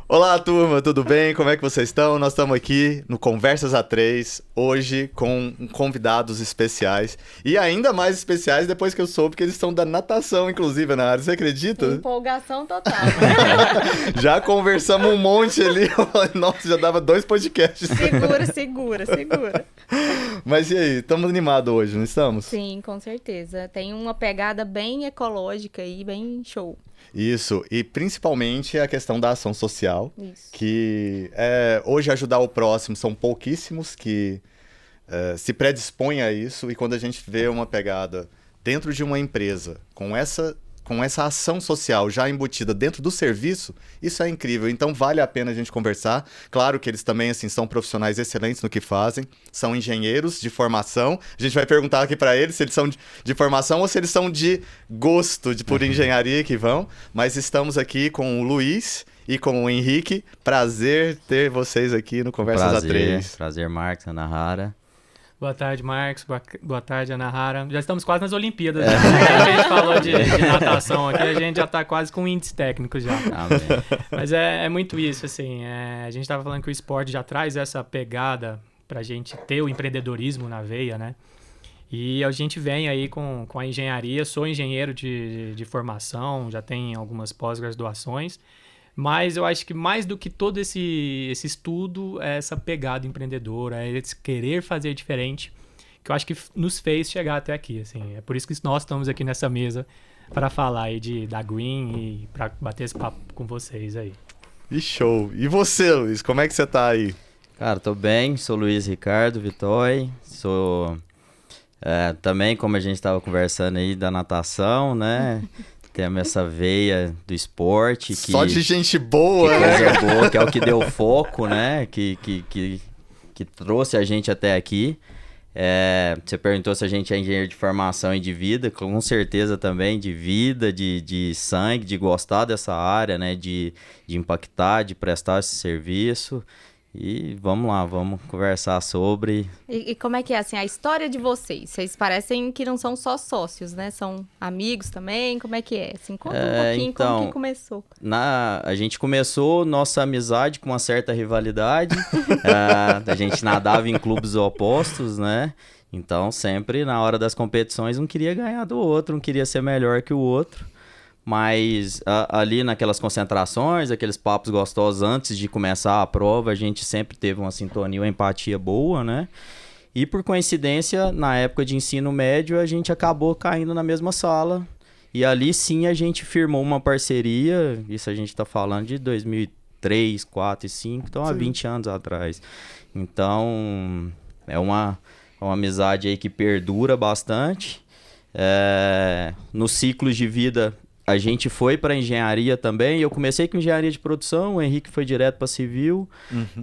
Olá, turma, tudo bem? Como é que vocês estão? Nós estamos aqui no Conversas A3, hoje com convidados especiais. E ainda mais especiais depois que eu soube que eles estão da natação, inclusive, na área. Você acredita? Empolgação total. Já conversamos um monte ali. Nossa, já dava 2 podcasts. Segura. Mas e aí, estamos animados hoje, não estamos? Sim, com certeza. Tem uma pegada bem ecológica e bem show. Isso, e principalmente a questão da ação social, Isso. que hoje ajudar o próximo são pouquíssimos que se predispõem a isso, e quando a gente vê uma pegada dentro de uma empresa com essa ação social já embutida dentro do serviço, isso é incrível. Então vale a pena a gente conversar. Claro que eles também assim são profissionais excelentes no que fazem, são engenheiros de formação. A gente vai perguntar aqui para eles se eles são de formação ou se eles são de gosto por engenharia que vão. Mas estamos aqui com o Luiz e com o Henrique. Prazer ter vocês aqui no Conversas A3. Prazer, Marcos, Ana Rara. Boa tarde, Marcos. Boa tarde, Ana Rara. Já estamos quase nas Olimpíadas. Né? A gente falou de natação aqui, a gente já está quase com índice técnico já. Amém. Mas é muito isso, assim. A gente estava falando que o esporte já traz essa pegada para a gente ter o empreendedorismo na veia, né? E a gente vem aí com a engenharia. Sou engenheiro de formação, já tenho algumas pós-graduações. Mas eu acho que mais do que todo esse estudo é essa pegada empreendedora, é esse querer fazer diferente, que eu acho que nos fez chegar até aqui. Assim. É por isso que nós estamos aqui nessa mesa para falar aí da Green e para bater esse papo com vocês aí. E show! E você, Luiz, como é que você tá aí? Cara, tô bem, sou Luiz Ricardo Vitói, sou também, como a gente estava conversando aí, da natação, né? Temos essa veia do esporte. Só de gente boa, né? Coisa boa, que é o que deu foco, né? Que trouxe a gente até aqui. Você perguntou se a gente é engenheiro de formação e de vida. Com certeza também, de vida, de sangue, de gostar dessa área, né? De impactar, de prestar esse serviço. E vamos lá, vamos conversar sobre... E como é que é, assim, a história de vocês? Vocês parecem que não são só sócios, né? São amigos também? Como é que é? Assim, conta um pouquinho então, como que começou. A gente começou nossa amizade com uma certa rivalidade. A gente nadava em clubes opostos, né? Então, sempre na hora das competições, um queria ganhar do outro, um queria ser melhor que o outro. Mas ali naquelas concentrações, aqueles papos gostosos antes de começar a prova, a gente sempre teve uma sintonia, uma empatia boa, né? E por coincidência, na época de ensino médio, a gente acabou caindo na mesma sala. E ali sim a gente firmou uma parceria, isso a gente está falando de 2003, 2004 e 2005, então há 20 anos atrás. Então é uma amizade aí que perdura bastante. Nos ciclos de vida... A gente foi para engenharia também. Eu comecei com engenharia de produção, o Henrique foi direto para civil,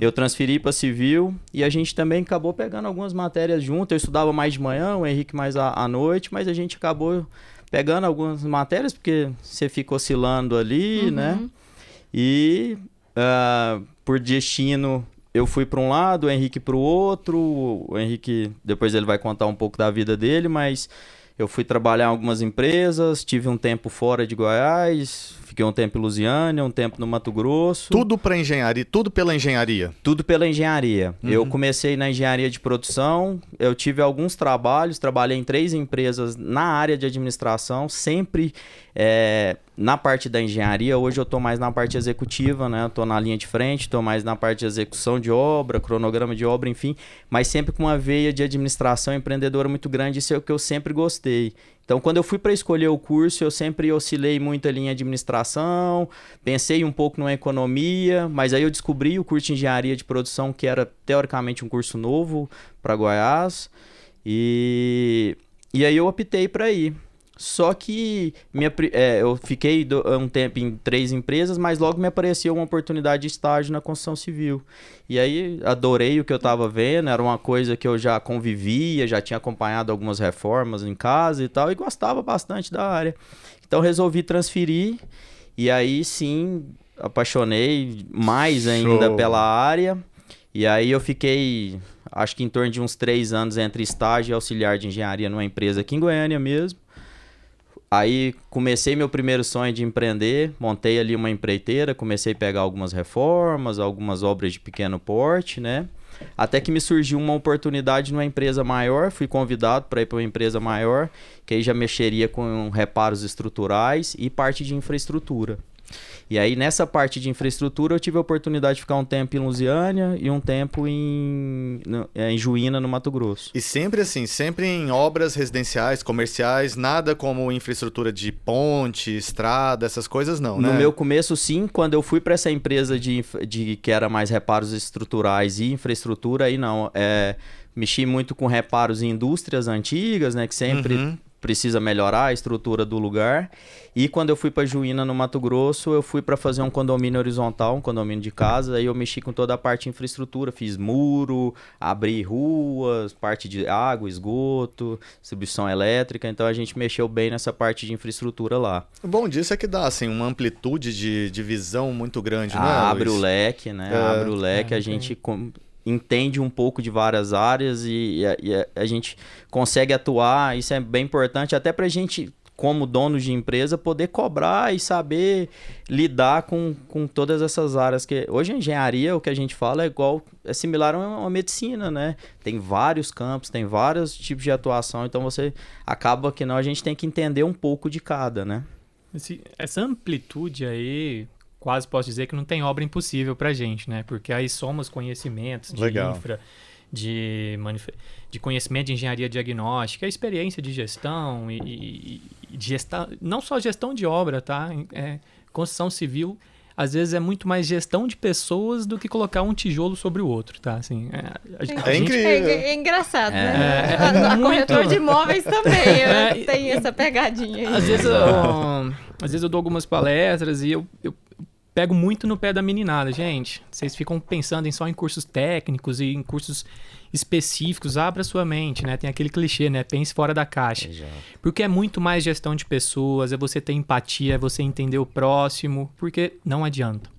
eu transferi para civil e a gente também acabou pegando algumas matérias junto. Eu estudava mais de manhã, o Henrique mais à noite, mas a gente acabou pegando algumas matérias porque você fica oscilando ali, né? E por destino eu fui para um lado, o Henrique para o outro. O Henrique, depois ele vai contar um pouco da vida dele, mas... Eu fui trabalhar em algumas empresas, tive um tempo fora de Goiás, fiquei um tempo em Lusiânia, um tempo no Mato Grosso. Tudo para engenharia, tudo pela engenharia? Tudo pela engenharia. Eu comecei na engenharia de produção, eu tive alguns trabalhos, trabalhei em 3 empresas na área de administração, sempre na parte da engenharia. Hoje eu estou mais na parte executiva, né? Estou na linha de frente, estou mais na parte de execução de obra, cronograma de obra, enfim, mas sempre com uma veia de administração empreendedora muito grande, isso é o que eu sempre gostei. Então, quando eu fui para escolher o curso, eu sempre oscilei muito ali em administração, pensei um pouco numa economia, mas aí eu descobri o curso de engenharia de produção, que era teoricamente um curso novo para Goiás, e aí eu optei para ir. Só que eu fiquei um tempo em 3 empresas, mas logo me apareceu uma oportunidade de estágio na construção civil. E aí adorei o que eu estava vendo, era uma coisa que eu já convivia, já tinha acompanhado algumas reformas em casa e tal, e gostava bastante da área. Então resolvi transferir, e aí sim apaixonei mais ainda pela área. E aí eu fiquei, acho que em torno de uns 3 anos entre estágio e auxiliar de engenharia numa empresa aqui em Goiânia mesmo. Aí comecei meu primeiro sonho de empreender, montei ali uma empreiteira, comecei a pegar algumas reformas, algumas obras de pequeno porte, né? Até que me surgiu uma oportunidade numa empresa maior, fui convidado para ir para uma empresa maior, que aí já mexeria com reparos estruturais e parte de infraestrutura. E aí, nessa parte de infraestrutura, eu tive a oportunidade de ficar um tempo em Lusiânia e um tempo em Juína, no Mato Grosso. E sempre assim, sempre em obras residenciais, comerciais, nada como infraestrutura de ponte, estrada, essas coisas não, né? No meu começo, sim. Quando eu fui para essa empresa que era mais reparos estruturais e infraestrutura, aí não. Mexi muito com reparos em indústrias antigas, né? Que sempre precisa melhorar a estrutura do lugar. E quando eu fui para Juína, no Mato Grosso, eu fui para fazer um condomínio horizontal, um condomínio de casa. Aí eu mexi com toda a parte de infraestrutura, fiz muro, abri ruas, parte de água, esgoto, distribuição elétrica. Então a gente mexeu bem nessa parte de infraestrutura lá. O bom disso é que dá assim, uma amplitude de visão muito grande, né, Abre Luiz? o leque, né? Abre o leque, a gente entende um pouco de várias áreas e a gente consegue atuar. Isso é bem importante, até para a gente, como donos de empresa, poder cobrar e saber lidar com todas essas áreas. Que hoje a engenharia, o que a gente fala, é similar a uma medicina, né? Tem vários campos, tem vários tipos de atuação, então você acaba que não, a gente tem que entender um pouco de cada, né? Essa amplitude aí, quase posso dizer que não tem obra impossível pra gente, né? Porque aí somos conhecimentos de infra, de conhecimento de engenharia diagnóstica, experiência de gestão e de gestão, não só gestão de obra, tá? Construção civil, às vezes é muito mais gestão de pessoas do que colocar um tijolo sobre o outro, tá? Assim, incrível. É engraçado, né? A corretor de imóveis também tem essa pegadinha aí. Às vezes eu dou algumas palestras e eu pego muito no pé da meninada. Gente, vocês ficam pensando só em cursos técnicos e em cursos específicos. Abra sua mente, né? Tem aquele clichê, né? Pense fora da caixa. Exato. Porque é muito mais gestão de pessoas, é você ter empatia, é você entender o próximo, porque não adianta.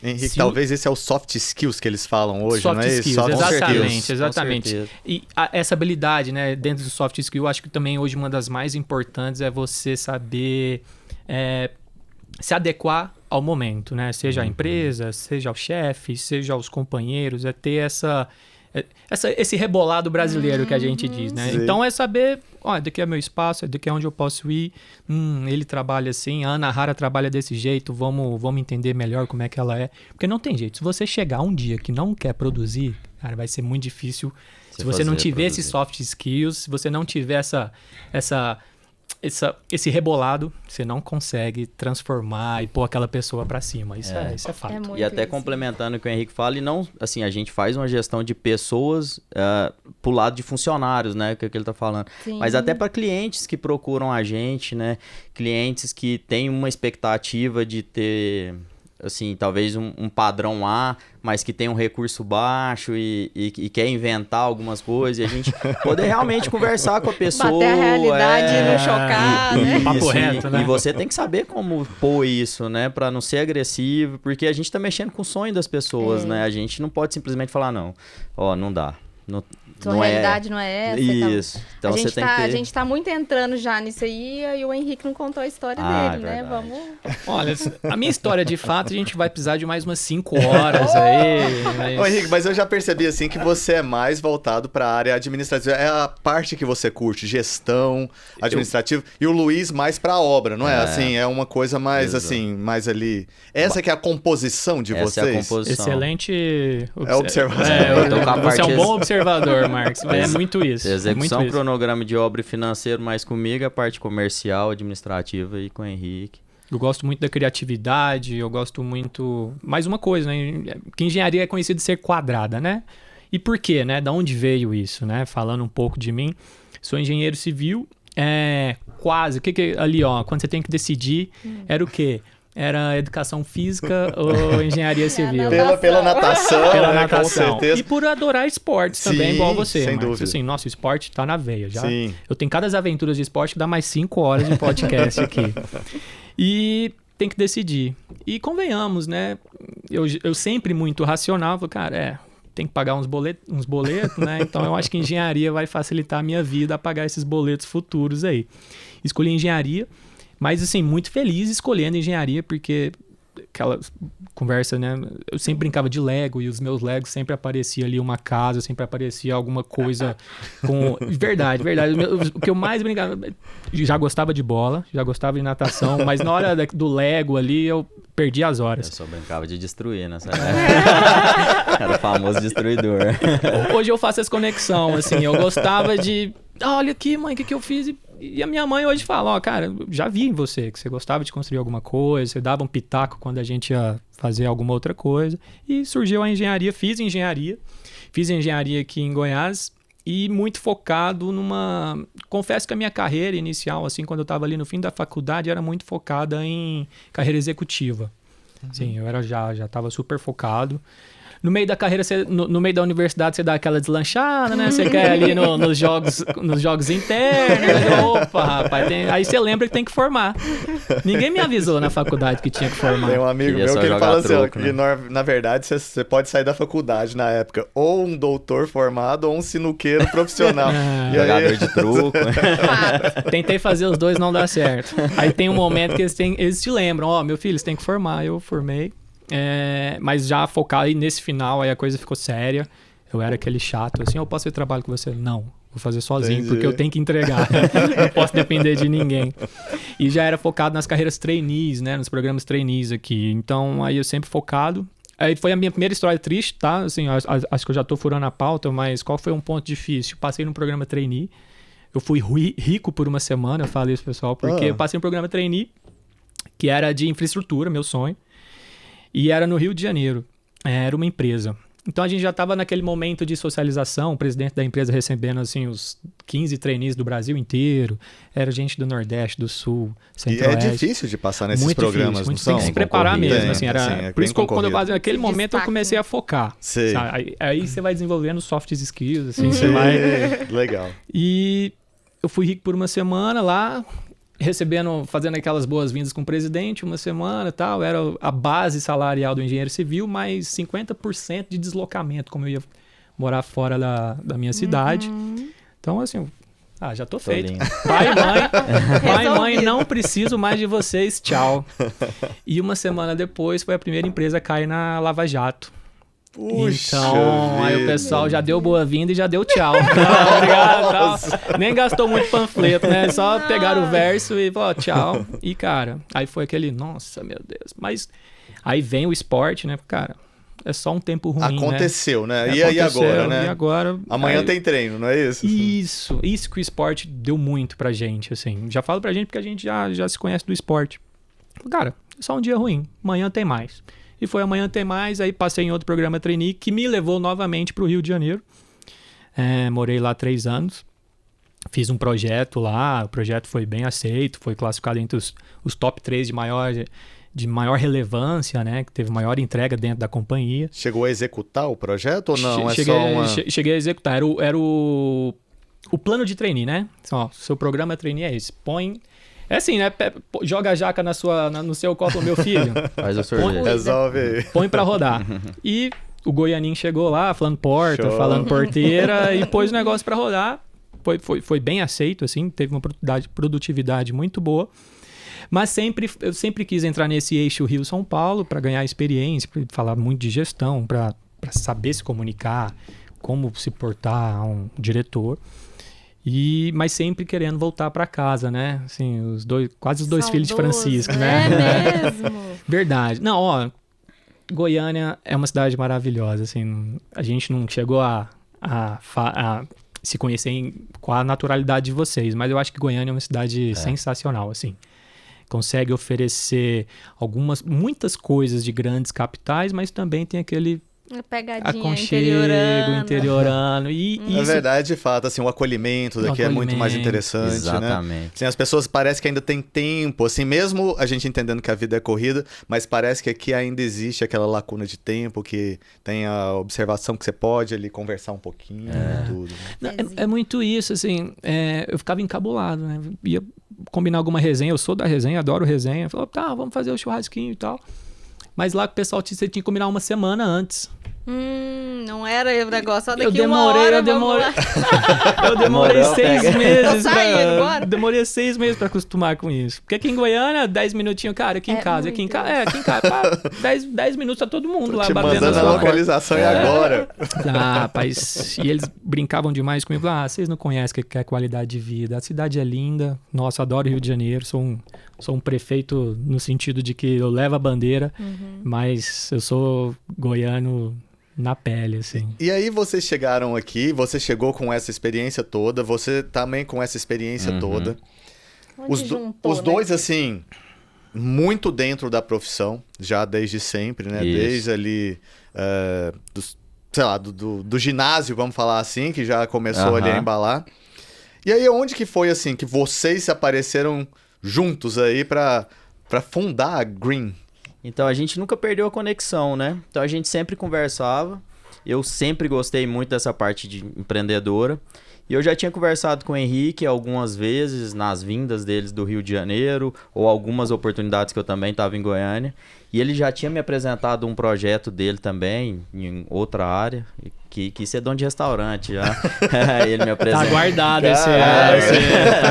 Henrique, talvez esse é o soft skills que eles falam hoje, soft não é isso? Skills, exatamente. E essa habilidade, né, dentro do soft skill, eu acho que também hoje uma das mais importantes é você saber se adequar ao momento, né? Seja a empresa, seja o chefe, seja os companheiros, é ter esse rebolado brasileiro que a gente diz, né? Sim. Então é saber, daqui é meu espaço, daqui é onde eu posso ir, ele trabalha assim, a Ana Hara trabalha desse jeito, vamos entender melhor como é que ela é. Porque não tem jeito, se você chegar um dia que não quer produzir, cara, vai ser muito difícil. Se você não tiver esses soft skills, se você não tiver esse rebolado, você não consegue transformar e pôr aquela pessoa para cima. Isso é fato. E até complementando o que o Henrique fala, e não, assim, a gente faz uma gestão de pessoas pro lado de funcionários, né, que é o que ele tá falando. Sim. Mas até para clientes que procuram a gente, né, clientes que têm uma expectativa de ter, assim, talvez um padrão A, mas que tem um recurso baixo e quer inventar algumas coisas, e a gente poder realmente conversar com a pessoa. Bater a realidade e não chocar, né? Papo reto, né? E você tem que saber como pôr isso, né? Pra não ser agressivo, porque a gente tá mexendo com o sonho das pessoas, né? A gente não pode simplesmente falar, não dá. Sua realidade não é essa. Isso. Então você tem que ter... A gente tá muito entrando já nisso aí e o Henrique não contou a história dele, né? Vamos... Olha, a minha história, de fato, a gente vai precisar de mais umas 5 horas aí. Mas... Ô, Henrique, mas eu já percebi, assim, que você é mais voltado para a área administrativa. É a parte que você curte, gestão administrativa. E o Luiz mais para a obra, não é? Assim, é uma coisa mais, assim, mais ali... Essa que é a composição de vocês? Essa é a composição. Excelente observação. Você é um bom observador, Marcos. É muito isso. Execução, muito cronograma de obra e financeiro mais comigo, a parte comercial, administrativa e com o Henrique. Eu gosto muito da criatividade, eu gosto muito... Mais uma coisa, né? Que engenharia é conhecida de ser quadrada, né? E por quê, né? Da onde veio isso, né? Falando um pouco de mim, sou engenheiro civil, quase... ali, quando você tem que decidir, era o quê? Era educação física ou engenharia civil? Pela natação, pela né, natação. com certeza. E por adorar esportes também, igual você, sem Marcos. dúvida. Assim, nosso esporte tá na veia. Já. Sim. Eu tenho cada aventuras de esporte que dá mais 5 horas de podcast aqui. E tem que decidir. E convenhamos, né? Eu sempre muito racional, falo, cara, tem que pagar uns boletos, né? Então eu acho que engenharia vai facilitar a minha vida a pagar esses boletos futuros aí. Escolhi engenharia. Mas, assim, muito feliz escolhendo engenharia, porque aquela conversa, né? Eu sempre brincava de Lego e os meus Legos sempre aparecia ali uma casa, sempre aparecia alguma coisa com... Verdade. O que eu mais brincava... Já gostava de bola, já gostava de natação, mas na hora do Lego ali eu perdi as horas. Eu só brincava de destruir nessa época. Era o famoso destruidor. Hoje eu faço essa conexão, assim, eu gostava de... olha aqui, mãe, o que eu fiz? E a minha mãe hoje fala, cara, já vi em você que você gostava de construir alguma coisa, você dava um pitaco quando a gente ia fazer alguma outra coisa. E surgiu a engenharia, fiz engenharia aqui em Goiás e muito focado numa... Confesso que a minha carreira inicial, assim, quando eu estava ali no fim da faculdade, era muito focada em carreira executiva. Sim, eu já estava super focado. No meio da carreira, no meio da universidade, você dá aquela deslanchada, né? Você quer ali nos jogos internos. Opa, rapaz. Aí você lembra que tem que formar. Ninguém me avisou na faculdade que tinha que formar. Tem um amigo meu que ele fala assim, ó, que na verdade você pode sair da faculdade na época ou um doutor formado ou um sinuqueiro profissional. Jogador de truco. Tentei fazer os dois, não dá certo. Aí tem um momento que eles te lembram, meu filho, você tem que formar. Eu formei. Mas já focado aí nesse final, aí a coisa ficou séria. Eu era aquele chato, assim, eu posso fazer trabalho com você? Não, vou fazer sozinho. Entendi. Porque eu tenho que entregar. Não posso depender de ninguém. E já era focado nas carreiras trainees, né? Nos programas trainees aqui. Então, aí eu sempre focado. Aí foi a minha primeira história triste, tá? Assim, acho que eu já tô furando a pauta, mas qual foi um ponto difícil? Passei num programa trainee. Eu fui rico por uma semana, eu falei isso, pessoal, porque eu passei num programa trainee que era de infraestrutura, meu sonho. E era no Rio de Janeiro, era uma empresa. Então a gente já estava naquele momento de socialização, o presidente da empresa recebendo assim, os 15 trainees do Brasil inteiro, era gente do Nordeste, do Sul, Centro-Oeste. E é difícil de passar nesses muito programas, difícil, não são? Tem que se preparar mesmo. Assim, por isso que quando eu fazia naquele momento destaque, eu comecei a focar. Aí você vai desenvolvendo soft skills, assim, você vai... Legal. E eu fui rico por uma semana lá, fazendo aquelas boas-vindas com o presidente, uma semana e tal, era a base salarial do engenheiro civil, mais 50% de deslocamento, como eu ia morar fora da minha cidade. Então, assim, já tô feito. Lindo. Pai e mãe, não preciso mais de vocês, tchau. E uma semana depois, foi a primeira empresa a cair na Lava Jato. Puxa então, vida. aí o pessoal já deu boa-vinda e já deu tchau. Obrigado, tal. Nem gastou muito panfleto, né? Só pegaram o verso e falou, tchau. E, cara, aí foi aquele, nossa, meu Deus. Mas aí vem o esporte, né? Cara, é só um tempo ruim, Aconteceu, né? E aí agora, né? E agora... Amanhã tem treino, não é isso? Isso que o esporte deu muito pra gente, assim. Já falo pra gente porque a gente já se conhece do esporte. Cara, é só um dia ruim. Amanhã tem mais. E foi amanhã tem mais, aí passei em outro programa trainee que me levou novamente para o Rio de Janeiro. Morei lá 3 anos, fiz um projeto lá, o projeto foi bem aceito, foi classificado entre os top 3 de maior relevância, né, que teve maior entrega dentro da companhia. Chegou a executar o projeto ou não? Cheguei a executar, era o plano de trainee, né? Ó, seu programa trainee é esse, é assim, né? Joga a jaca no seu copo, meu filho. Faz o sorvete. Resolve aí. Põe pra rodar. E o Goianinho chegou lá, falando porta, falando porteira, e pôs o negócio pra rodar. Foi bem aceito, assim, teve uma produtividade muito boa. Mas eu sempre quis entrar nesse eixo Rio-São Paulo para ganhar experiência, para falar muito de gestão, para saber se comunicar, como se portar a um diretor. Mas sempre querendo voltar para casa, né? Assim, quase os dois filhos de Francisco, né? É mesmo. Verdade. Não, Goiânia é uma cidade maravilhosa, assim. A gente não chegou a se conhecer com a naturalidade de vocês, mas eu acho que Goiânia é uma cidade sensacional, assim. Consegue oferecer muitas coisas de grandes capitais, mas também tem aquele pegadinha interiorano. Na verdade, de fato, assim, o acolhimento daqui é muito mais interessante, exatamente. né? Assim, as pessoas parecem que ainda tem tempo, assim, mesmo a gente entendendo que a vida é corrida, mas parece que aqui ainda existe aquela lacuna de tempo, que tem a observação que você pode ali conversar um pouquinho e tudo. Né? É muito isso, assim, eu ficava encabulado, né? Ia combinar alguma resenha, eu sou da resenha, adoro resenha. Falou, vamos fazer o churrasquinho e tal. Mas lá o pessoal você tinha que combinar uma semana antes. Não era o negócio, só Eu daqui uma hora, eu demorei Demorou, 6 pega. meses Tô saindo, bora. Demorei 6 meses pra acostumar com isso. Porque aqui em Goiânia, 10 minutinhos, cara, aqui em É casa, muito aqui em casa, pá, 10 minutos tá todo mundo lá Te batendo mandando na a sua porta. localização e agora. Ah, rapaz, e eles brincavam demais comigo. Vocês não conhecem o que é qualidade de vida. A cidade é linda. Nossa, adoro Rio de Janeiro. Sou um prefeito no sentido de que eu levo a bandeira, mas eu sou goiano na pele, assim. E aí vocês chegaram aqui, você chegou com essa experiência toda, você também com essa experiência toda. Onde juntou, Os né? dois, assim, muito dentro da profissão, já desde sempre, né? Isso. Desde ali, sei lá, do ginásio, vamos falar assim, que já começou ali a embalar. E aí, onde que foi, assim, que vocês se apareceram juntos aí pra fundar a Green? Então a gente nunca perdeu a conexão, né? Então a gente sempre conversava. Eu sempre gostei muito dessa parte de empreendedora. E eu já tinha conversado com o Henrique algumas vezes nas vindas deles do Rio de Janeiro, ou algumas oportunidades que eu também estava em Goiânia. E ele já tinha me apresentado um projeto dele também, em outra área, que isso é dono de restaurante já. Ele me apresentou. Tá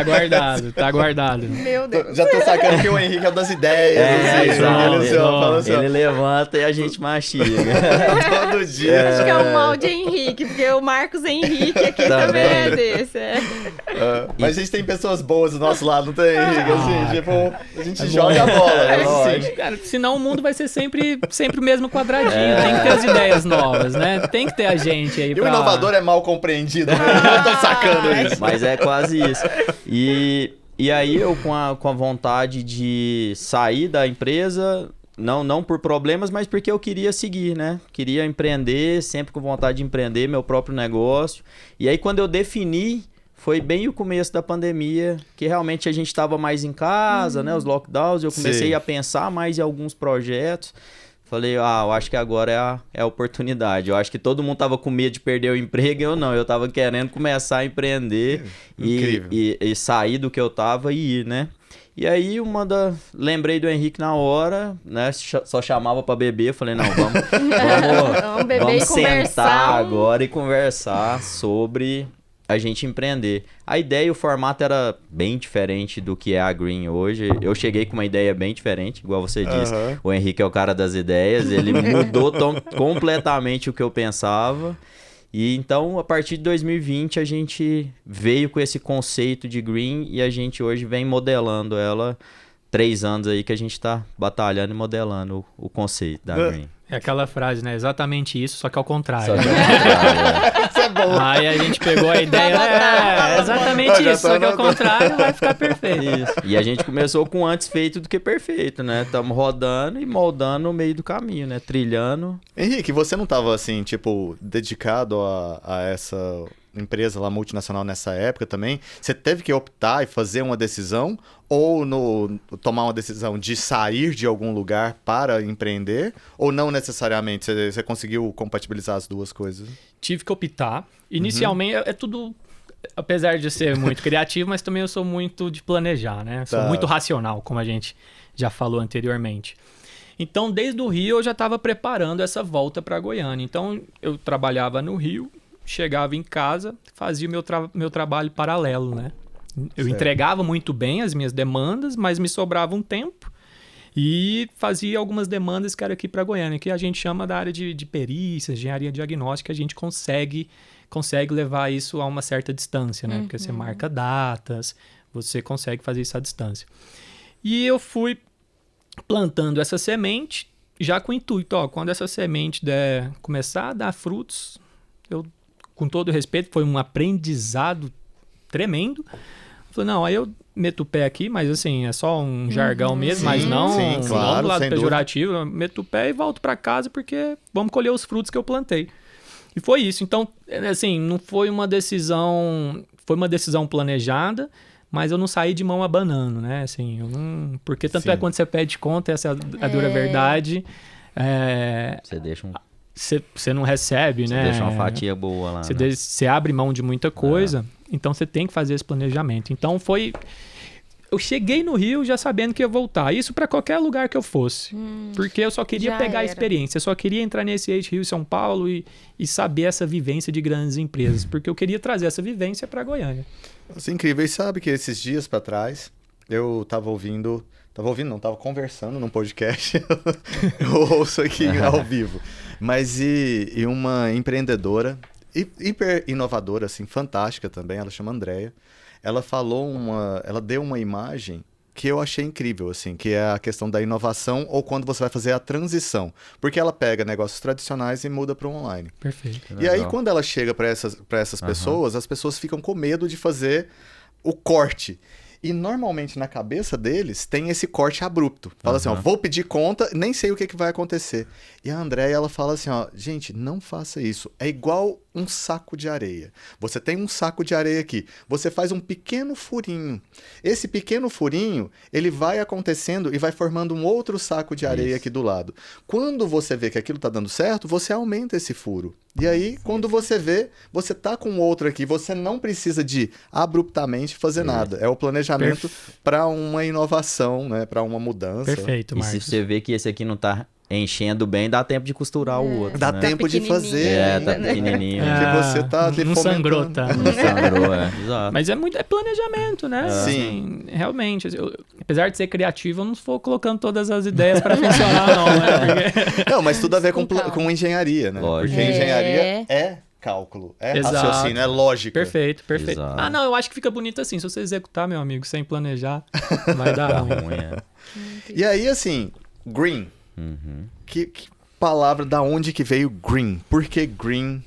guardado tá guardado. Meu Deus. Já tô sacando que o Henrique é das ideias, assim, exato. ele fala assim, ó, Ele levanta e a gente mastiga. todo dia. Acho que é o mal de Henrique, porque o Marcos Henrique aqui também é desse. Mas a gente tem pessoas boas do nosso lado, não tem, Henrique? Assim, tipo, a gente joga a bola. Mas, assim, Cara, senão o mundo vai ser sempre o mesmo quadradinho. Tem que ter as ideias novas, né? Tem que ter a gente aí e pra... o inovador é mal compreendido, né? Eu tô sacando isso. Mas é quase isso. E aí eu com a vontade de sair da empresa, não por problemas, mas porque eu queria seguir, né? Queria empreender, sempre com vontade de empreender meu próprio negócio. E aí quando eu defini, foi bem o começo da pandemia, que realmente a gente estava mais em casa, né? Os lockdowns, eu comecei Sim. a pensar mais em alguns projetos. Falei, eu acho que agora é a oportunidade. Eu acho que todo mundo tava com medo de perder o emprego, eu não. Eu tava querendo começar a empreender Incrível. e sair do que eu tava e ir, né? E aí, lembrei do Henrique na hora, né? Só chamava pra beber. Eu falei, não, vamos beber vamos e conversar. sentar agora e conversar sobre a gente empreender. A ideia e o formato era bem diferente do que é a Green hoje. Eu cheguei com uma ideia bem diferente, igual você disse. O Henrique é o cara das ideias, ele mudou completamente o que eu pensava. E então, a partir de 2020, a gente veio com esse conceito de Green e a gente hoje vem modelando ela. 3 anos aí que a gente tá batalhando e modelando o conceito da Green. É aquela frase, né? Exatamente isso, só que ao contrário. Só que né? Isso é bom. Aí a gente pegou a ideia, exatamente Já isso, tô só que ao anotando. contrário vai ficar perfeito. Isso. E a gente começou com antes feito do que perfeito, né? Estamos rodando e moldando no meio do caminho, né? Trilhando. Henrique, você não tava, assim, tipo, dedicado a essa empresa lá multinacional nessa época também? Você teve que optar e fazer uma decisão ou tomar uma decisão de sair de algum lugar para empreender? Ou não necessariamente? Você conseguiu compatibilizar as duas coisas? Tive que optar. Inicialmente é tudo, apesar de ser muito criativo, mas também eu sou muito de planejar, né? Sou Tá. muito racional, como a gente já falou anteriormente. Então, desde o Rio, eu já estava preparando essa volta para Goiânia. Então, eu trabalhava no Rio, chegava em casa, fazia o meu trabalho paralelo, né? Eu Certo. entregava muito bem as minhas demandas, mas me sobrava um tempo e fazia algumas demandas que eram aqui para Goiânia, que a gente chama da área de perícias, engenharia diagnóstica, a gente consegue levar isso a uma certa distância, né? Porque você marca datas, você consegue fazer isso à distância. E eu fui plantando essa semente, já com o intuito, quando essa semente começar a dar frutos, eu, com todo respeito, foi um aprendizado tremendo. Falei, não, aí eu meto o pé aqui, mas assim, é só um jargão mesmo, Sim, mas não, sim, não claro, do lado sem pejorativo. Eu meto o pé e volto para casa porque vamos colher os frutos que eu plantei. E foi isso. Então, assim, não foi uma decisão... Foi uma decisão planejada, mas eu não saí de mão abanando, né? Assim, eu não... Porque tanto é Sim. quando você pede conta, essa é a dura verdade. Você deixa Você não recebe, né? deixa uma fatia boa lá. Você, né? você abre mão de muita coisa, então você tem que fazer esse planejamento. Então eu cheguei no Rio já sabendo que ia voltar. Isso para qualquer lugar que eu fosse. Porque eu só queria já pegar a era. experiência. Eu só queria entrar nesse eixo Rio e São Paulo e saber essa vivência de grandes empresas. Porque eu queria trazer essa vivência para Goiânia. Isso é incrível. E sabe que esses dias pra trás, eu tava conversando num podcast. Eu ouço aqui ao vivo. Mas e uma empreendedora, hiper inovadora, assim, fantástica também, ela chama Andrea. Ela deu uma imagem que eu achei incrível, assim, que é a questão da inovação ou quando você vai fazer a transição. Porque ela pega negócios tradicionais e muda para o online. Perfeito. E aí, quando ela chega para essas pessoas, as pessoas ficam com medo de fazer o corte. E normalmente na cabeça deles tem esse corte abrupto. Fala assim, ó, vou pedir conta, nem sei o que vai acontecer. E a Andréia, ela fala assim, ó, gente, não faça isso. É igual um saco de areia. Você tem um saco de areia aqui. Você faz um pequeno furinho. Esse pequeno furinho, ele vai acontecendo e vai formando um outro saco de areia aqui do lado. Quando você vê que aquilo tá dando certo, você aumenta esse furo. E aí, quando você vê, você tá com outro aqui. Você não precisa de abruptamente fazer nada. É o planejamento para uma inovação, né? Para uma mudança. Perfeito, E Marcos. se você vê que esse aqui não tá enchendo bem, dá tempo de costurar o outro. Dá né? tempo de fazer. Tá pequenininho. Que você tá ali não sangrou, tá? Não sangrou, exato. Mas é planejamento, né? Sim. Assim, realmente. Apesar de ser criativo, eu não vou colocando todas as ideias para funcionar, não, né? Porque... Não, mas tudo a ver Com calma. com engenharia, né? Lógico. Porque engenharia é cálculo, é Exato. raciocínio, é lógica. Perfeito. Exato. Ah, não, eu acho que fica bonito assim. Se você executar, meu amigo, sem planejar, vai dar ruim. Ruim, E aí, assim, green. Uhum. Que palavra, da onde que veio green? Por que green?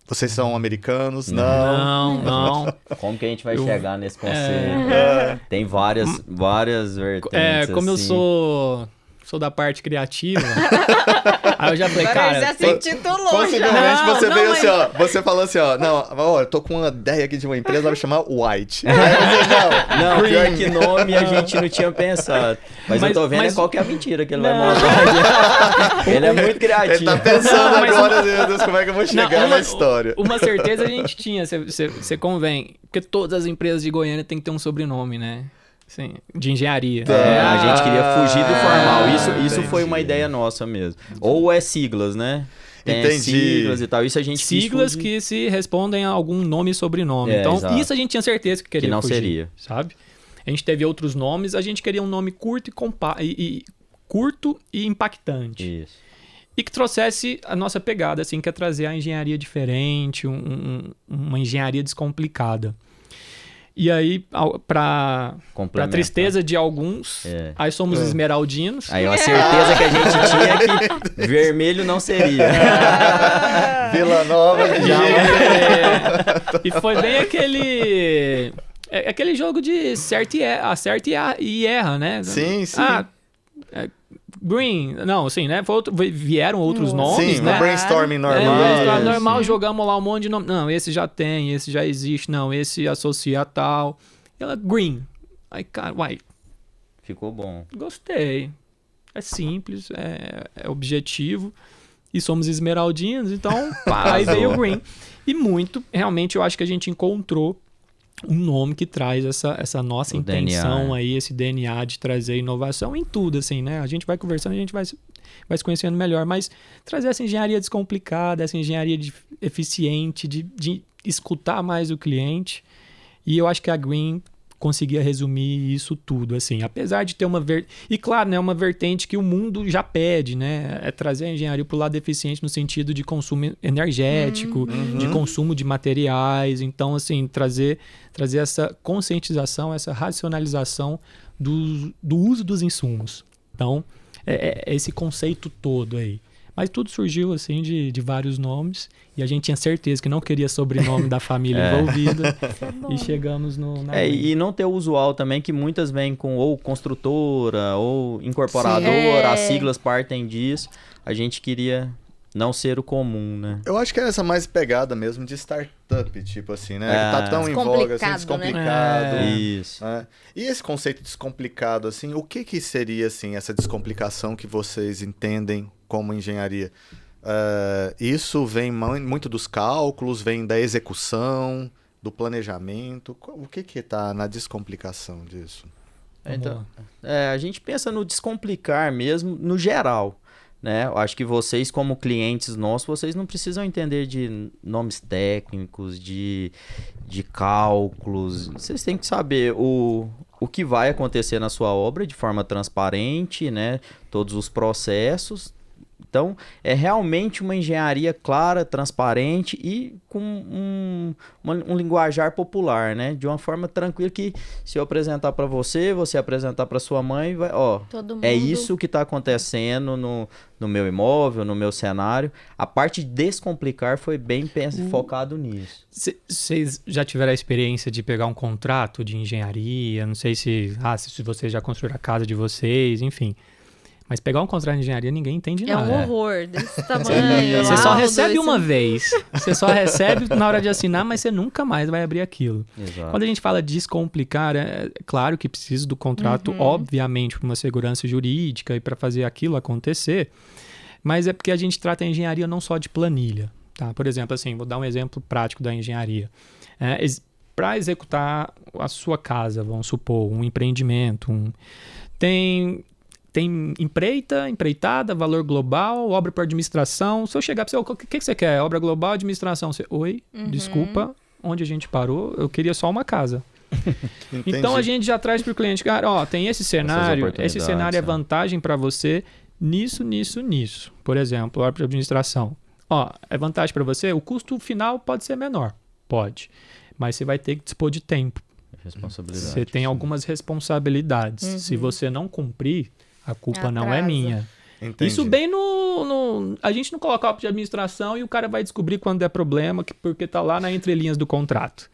Vocês são americanos? Não. Como que a gente vai Eu- chegar nesse conceito? Tem várias vertentes. Como eu assim. sou da parte criativa, aí eu já falei, Agora cara, ele já se intitulou Possivelmente já. você Não, veio mas- assim, ó. Você falou assim, ó. Não, ó, eu tô com uma ideia aqui de uma empresa, vai chamar White. Aí você, Não, green. pior que nome a gente não tinha pensado. Mas eu tô vendo qual que é a mentira que ele vai montar. Ele é muito criativo. Ele tá pensando Não, mas- agora, meu Deus, como é que eu vou chegar na história. Uma certeza a gente tinha, você convém. Porque todas as empresas de Goiânia têm que ter um sobrenome, né? Sim, de engenharia. A gente queria fugir do formal. Isso foi entendi. uma ideia nossa mesmo. Ou é siglas, né? Tem Entendi. siglas e tal. Isso a gente quis Siglas fugir. que se respondem a algum nome e sobrenome. É, Então, exato. isso a gente tinha certeza que queria Que não fugir, seria. sabe? A gente teve outros nomes, a gente queria um nome curto curto e impactante. Isso. E que trouxesse a nossa pegada, assim, que é trazer a engenharia diferente, uma engenharia descomplicada. E aí, pra Complementar. tristeza de alguns, aí somos esmeraldinos. Aí uma certeza que a gente tinha que vermelho não seria. Vila Nova de E foi bem aquele jogo de acerta e erra, né? Sim, sim. Green, não, assim, né? Vieram outros nomes, Sim, né? um brainstorming normal. Brainstorming normal, jogamos lá um monte de nome. Não, esse já tem, esse já existe, não, esse associa a tal. E ela, Green. Aí, cara, Ficou bom. gostei. É simples, é objetivo. E somos esmeraldinos, então, pá, aí veio o Green. E realmente, eu acho que a gente encontrou um nome que traz essa nossa O intenção DNA. aí, esse DNA de trazer inovação em tudo, assim, né? A gente vai conversando, a gente vai se conhecendo melhor, mas trazer essa engenharia descomplicada, essa engenharia eficiente, de escutar mais o cliente. E eu acho que a Green conseguia resumir isso tudo, assim, apesar de ter e claro, né, uma vertente que o mundo já pede, né, é trazer a engenharia para o lado eficiente no sentido de consumo energético, de consumo de materiais, então, assim, trazer essa conscientização, essa racionalização do uso dos insumos. Então, é esse conceito todo aí. Mas tudo surgiu, assim, de vários nomes. E a gente tinha certeza que não queria sobrenome da família envolvida. E chegamos na Green. E não ter o usual também, que muitas vêm com ou construtora ou incorporadora, as siglas partem disso. A gente queria não ser o comum, né? Eu acho que é essa mais pegada mesmo de startup, tipo assim, né? Que tá tão em voga, assim, descomplicado. Isso. Né? E esse conceito descomplicado, assim, o que seria, assim, essa descomplicação que vocês entendem como engenharia? Isso vem muito dos cálculos, vem da execução? do planejamento? O que está na descomplicação disso? Então, a gente pensa no descomplicar mesmo, no geral, né? Eu acho que vocês, como clientes nossos, vocês não precisam entender de nomes técnicos, de cálculos. Vocês têm que saber o que vai acontecer na sua obra de forma transparente, né? Todos os processos. Então, é realmente uma engenharia clara, transparente e com um linguajar popular, né? De uma forma tranquila que, se eu apresentar para você apresentar para sua mãe, é isso que está acontecendo no meu imóvel, no meu cenário. A parte de descomplicar foi bem focado nisso. Vocês já tiveram a experiência de pegar um contrato de engenharia? Não sei se vocês já construíram a casa de vocês, enfim... Mas pegar um contrato de engenharia, ninguém entende nada. É um horror desse tamanho. Você só recebe uma vez. Você só recebe na hora de assinar, mas você nunca mais vai abrir aquilo. Exato. Quando a gente fala de descomplicar, é claro que precisa do contrato, obviamente, para uma segurança jurídica e para fazer aquilo acontecer. Mas é porque a gente trata a engenharia não só de planilha. Tá? Por exemplo, assim, vou dar um exemplo prático da engenharia. Para executar a sua casa, vamos supor, um empreendimento, tem empreitada, valor global, obra por administração. Se eu chegar para você, o que você quer? Obra global, administração? Você, desculpa, onde a gente parou? Eu queria só uma casa. Então a gente já traz para o cliente, cara, tem esse cenário é vantagem para você nisso. Por exemplo, obra por administração. É vantagem para você, o custo final pode ser menor. Pode. Mas você vai ter que dispor de tempo. Responsabilidade. Você tem algumas responsabilidades. Se você não cumprir, a culpa não é minha. Entendi. Isso bem a gente não coloca obra de administração e o cara vai descobrir quando é problema, porque tá lá na entrelinhas do contrato.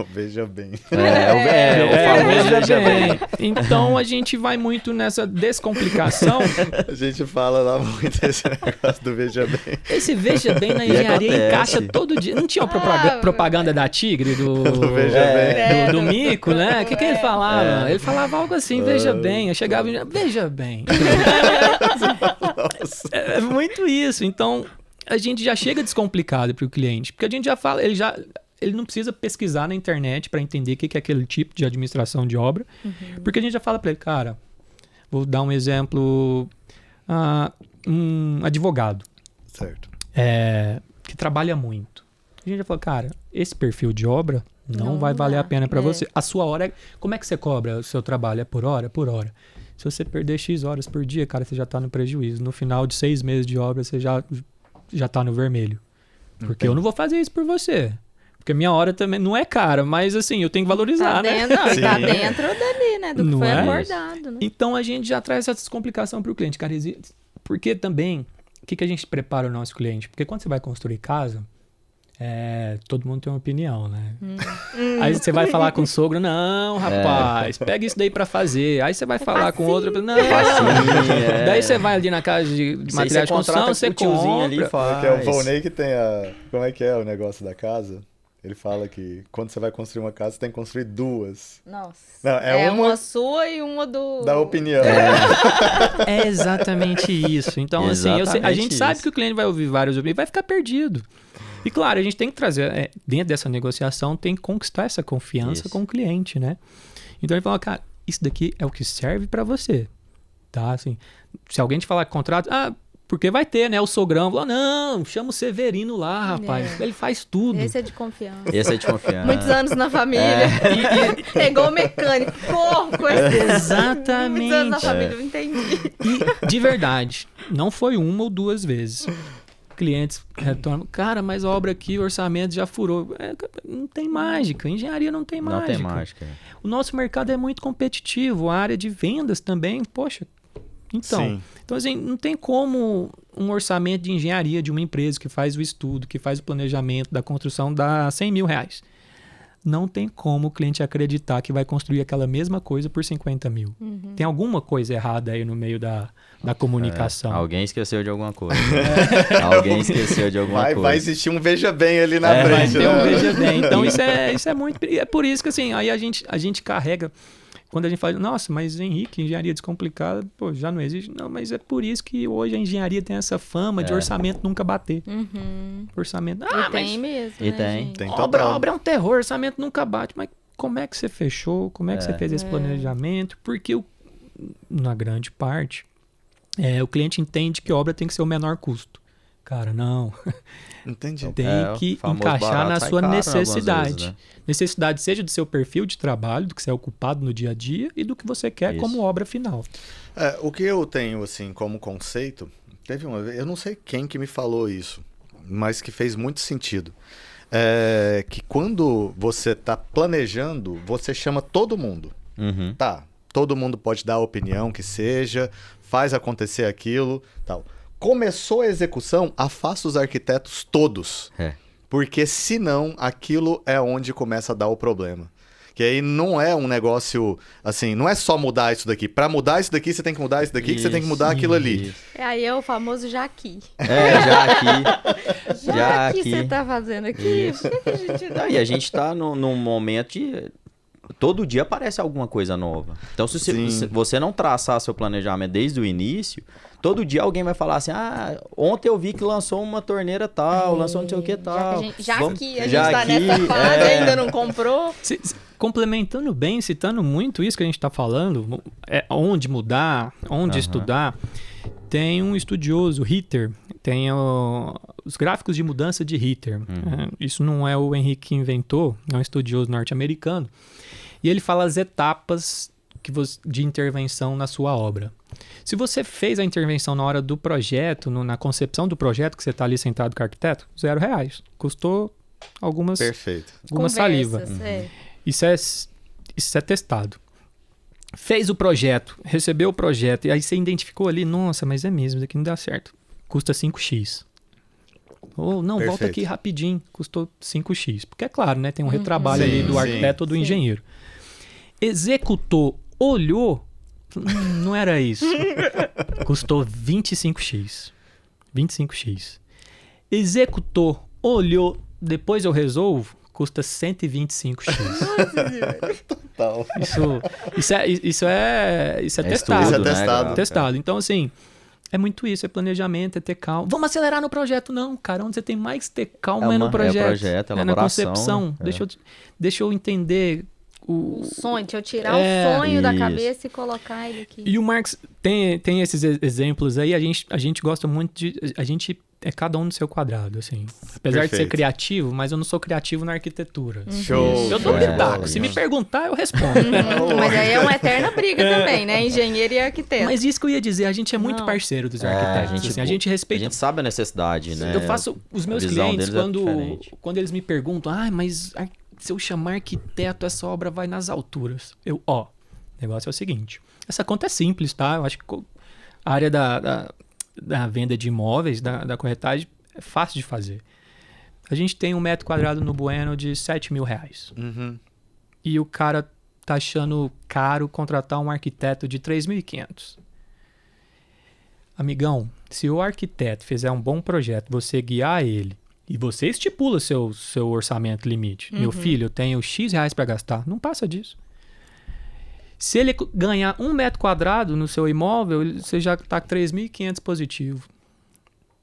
Veja bem. Veja bem. Então a gente vai muito nessa descomplicação. A gente fala lá muito esse negócio do veja bem. Esse veja bem na engenharia encaixa todo dia. Não tinha uma propaganda da Tigre, do veja bem. Do Mico, né? O que ele falava? Ele falava algo assim, veja bem. Eu chegava e veja bem. É muito isso. Então, a gente já chega descomplicado para o cliente, porque a gente já fala, ele não precisa pesquisar na internet para entender o que é aquele tipo de administração de obra, porque a gente já fala para ele, cara, vou dar um exemplo, um advogado, certo, que trabalha muito. A gente já fala, cara, esse perfil de obra não vai valer a pena para você. A sua hora, como é que você cobra o seu trabalho? É por hora? Por hora. Se você perder X horas por dia, cara, você já tá no prejuízo. No final de 6 meses de obra, você já tá no vermelho. Porque eu não vou fazer isso por você. Porque minha hora também não é cara, mas assim, eu tenho que valorizar, né? Tá dentro dali, né? Do que foi acordado, né? Então a gente já traz essa descomplicação pro cliente, cara. Porque também, o que a gente prepara o nosso cliente? Porque quando você vai construir casa, todo mundo tem uma opinião, né? Aí você vai falar com o sogro, não, rapaz, pega isso daí pra fazer. Aí você vai falar com outro, não. Daí você vai ali na casa de materiais de construção, você compra. Ali faz. É o Volney que tem como é que é o negócio da casa? Ele fala que quando você vai construir uma casa, você tem que construir duas. Nossa. Não, uma sua e uma da opinião. É exatamente isso. Então, assim, a gente sabe que o cliente vai ouvir vários opiniões e vai ficar perdido. E claro, a gente tem que trazer, dentro dessa negociação, tem que conquistar essa confiança com o cliente, né? Então ele fala, cara, isso daqui é o que serve para você, tá? Assim, se alguém te falar contrato, porque vai ter, né? O sogrão falou, não, chama o Severino lá, rapaz, ele faz tudo. Esse é de confiança. Muitos anos na família. Pegou o mecânico, com esse. Exatamente. Muitos anos na família, eu entendi. E, de verdade, não foi uma ou duas vezes. Clientes retornam, cara, mas a obra aqui, o orçamento já furou. Não tem mágica, engenharia não tem mágica. Não tem mágica. O nosso mercado é muito competitivo, a área de vendas também, poxa. Então assim, não tem como um orçamento de engenharia de uma empresa que faz o estudo, que faz o planejamento da construção dar R$100 mil. Não tem como o cliente acreditar que vai construir aquela mesma coisa por 50 mil. Tem alguma coisa errada aí no meio da comunicação. Alguém esqueceu de alguma coisa. Alguém esqueceu de alguma coisa. Vai existir um veja bem ali na frente. Vai ter um veja bem. Então isso é muito... É por isso que assim, aí a gente carrega... quando a gente fala, nossa, mas Henrique, engenharia descomplicada, pô, já não existe. Não, mas é por isso que hoje a engenharia tem essa fama de orçamento nunca bater. Orçamento. E tem mesmo, E né, tem. gente? Tem Obra total. é um terror, orçamento nunca bate. Mas como é que você fechou? Como é que você fez esse planejamento? Porque, na grande parte, o cliente entende que a obra tem que ser o menor custo. Cara, não. Entendi. Tem o que famoso encaixar barato na sai sua caro algumas necessidade. vezes, né? Necessidade seja do seu perfil de trabalho, do que você é ocupado no dia a dia e do que você quer Isso. como obra final. O que eu tenho, assim, como conceito, teve uma vez, eu não sei quem que me falou isso, mas que fez muito sentido. Que quando você está planejando, você chama todo mundo. Uhum. Tá, todo mundo pode dar a opinião que seja, faz acontecer aquilo, tal. Começou a execução, afasta os arquitetos todos. Porque senão aquilo é onde começa a dar o problema. Que aí não é um negócio, assim, não é só mudar isso daqui. Para mudar isso daqui, você tem que mudar isso daqui, que você tem que mudar aquilo ali. Isso. Aí é o famoso já aqui. Já aqui. Já aqui você tá fazendo aqui? Por que a gente não... Não, e a gente tá num momento de... Todo dia aparece alguma coisa nova. Então, se você não traçar seu planejamento desde o início, todo dia alguém vai falar assim, ontem eu vi que lançou uma torneira tal, lançou não sei o que tal. Já que a gente já tá aqui, nessa fase, ainda não comprou. Complementando bem, citando muito isso que a gente está falando, onde mudar, onde estudar, tem um estudioso, Ritter, tem os gráficos de mudança de Ritter. Isso não é o Henrique que inventou, é um estudioso norte-americano. E ele fala as etapas de intervenção na sua obra. Se você fez a intervenção na hora do projeto, na concepção do projeto, que você está ali sentado com o arquiteto, R$0. Custou alguma saliva. Isso é testado. Fez o projeto, recebeu o projeto, e aí você identificou ali, nossa, mas é mesmo, isso aqui não dá certo. Custa 5x. Ou não, volta aqui rapidinho, custou 5x. Porque é claro, né? Tem um retrabalho ali do arquiteto ou do engenheiro. Executou, olhou, não era isso. Custou 25x. 25x. Executou, olhou, depois eu resolvo, custa 125x. Total. Isso é testado. Isso é testado. Né, testado. Então, assim, é muito isso, é planejamento, é ter calma. Vamos acelerar no projeto? Não, cara, onde você tem mais que ter calma é no projeto. É na concepção. Deixa eu entender o sonho, deixa eu tirar o sonho da cabeça e colocar ele aqui. E o Marx tem esses exemplos aí, a gente gosta muito de... A gente é cada um no seu quadrado, assim. Apesar de ser criativo, mas eu não sou criativo na arquitetura. Show! Eu dou pitaco. Se me perguntar, eu respondo. Mas aí é uma eterna briga também, né? Engenheiro e arquiteto. Mas isso que eu ia dizer, a gente é muito parceiro dos arquitetos. A gente respeita... A gente sabe a necessidade, né? Eu faço... Os meus clientes, quando eles me perguntam, mas se eu chamar arquiteto, essa obra vai nas alturas. O negócio é o seguinte. Essa conta é simples, tá? Eu acho que a área da venda de imóveis, da corretagem, é fácil de fazer. A gente tem 1 metro quadrado no Bueno de R$7.000. E o cara tá achando caro contratar um arquiteto de 3.500. Amigão, se o arquiteto fizer um bom projeto, você guiar ele, e você estipula seu orçamento limite. Meu filho, eu tenho X reais para gastar. Não passa disso. Se ele ganhar 1 metro quadrado no seu imóvel, você já está com 3.500 positivo.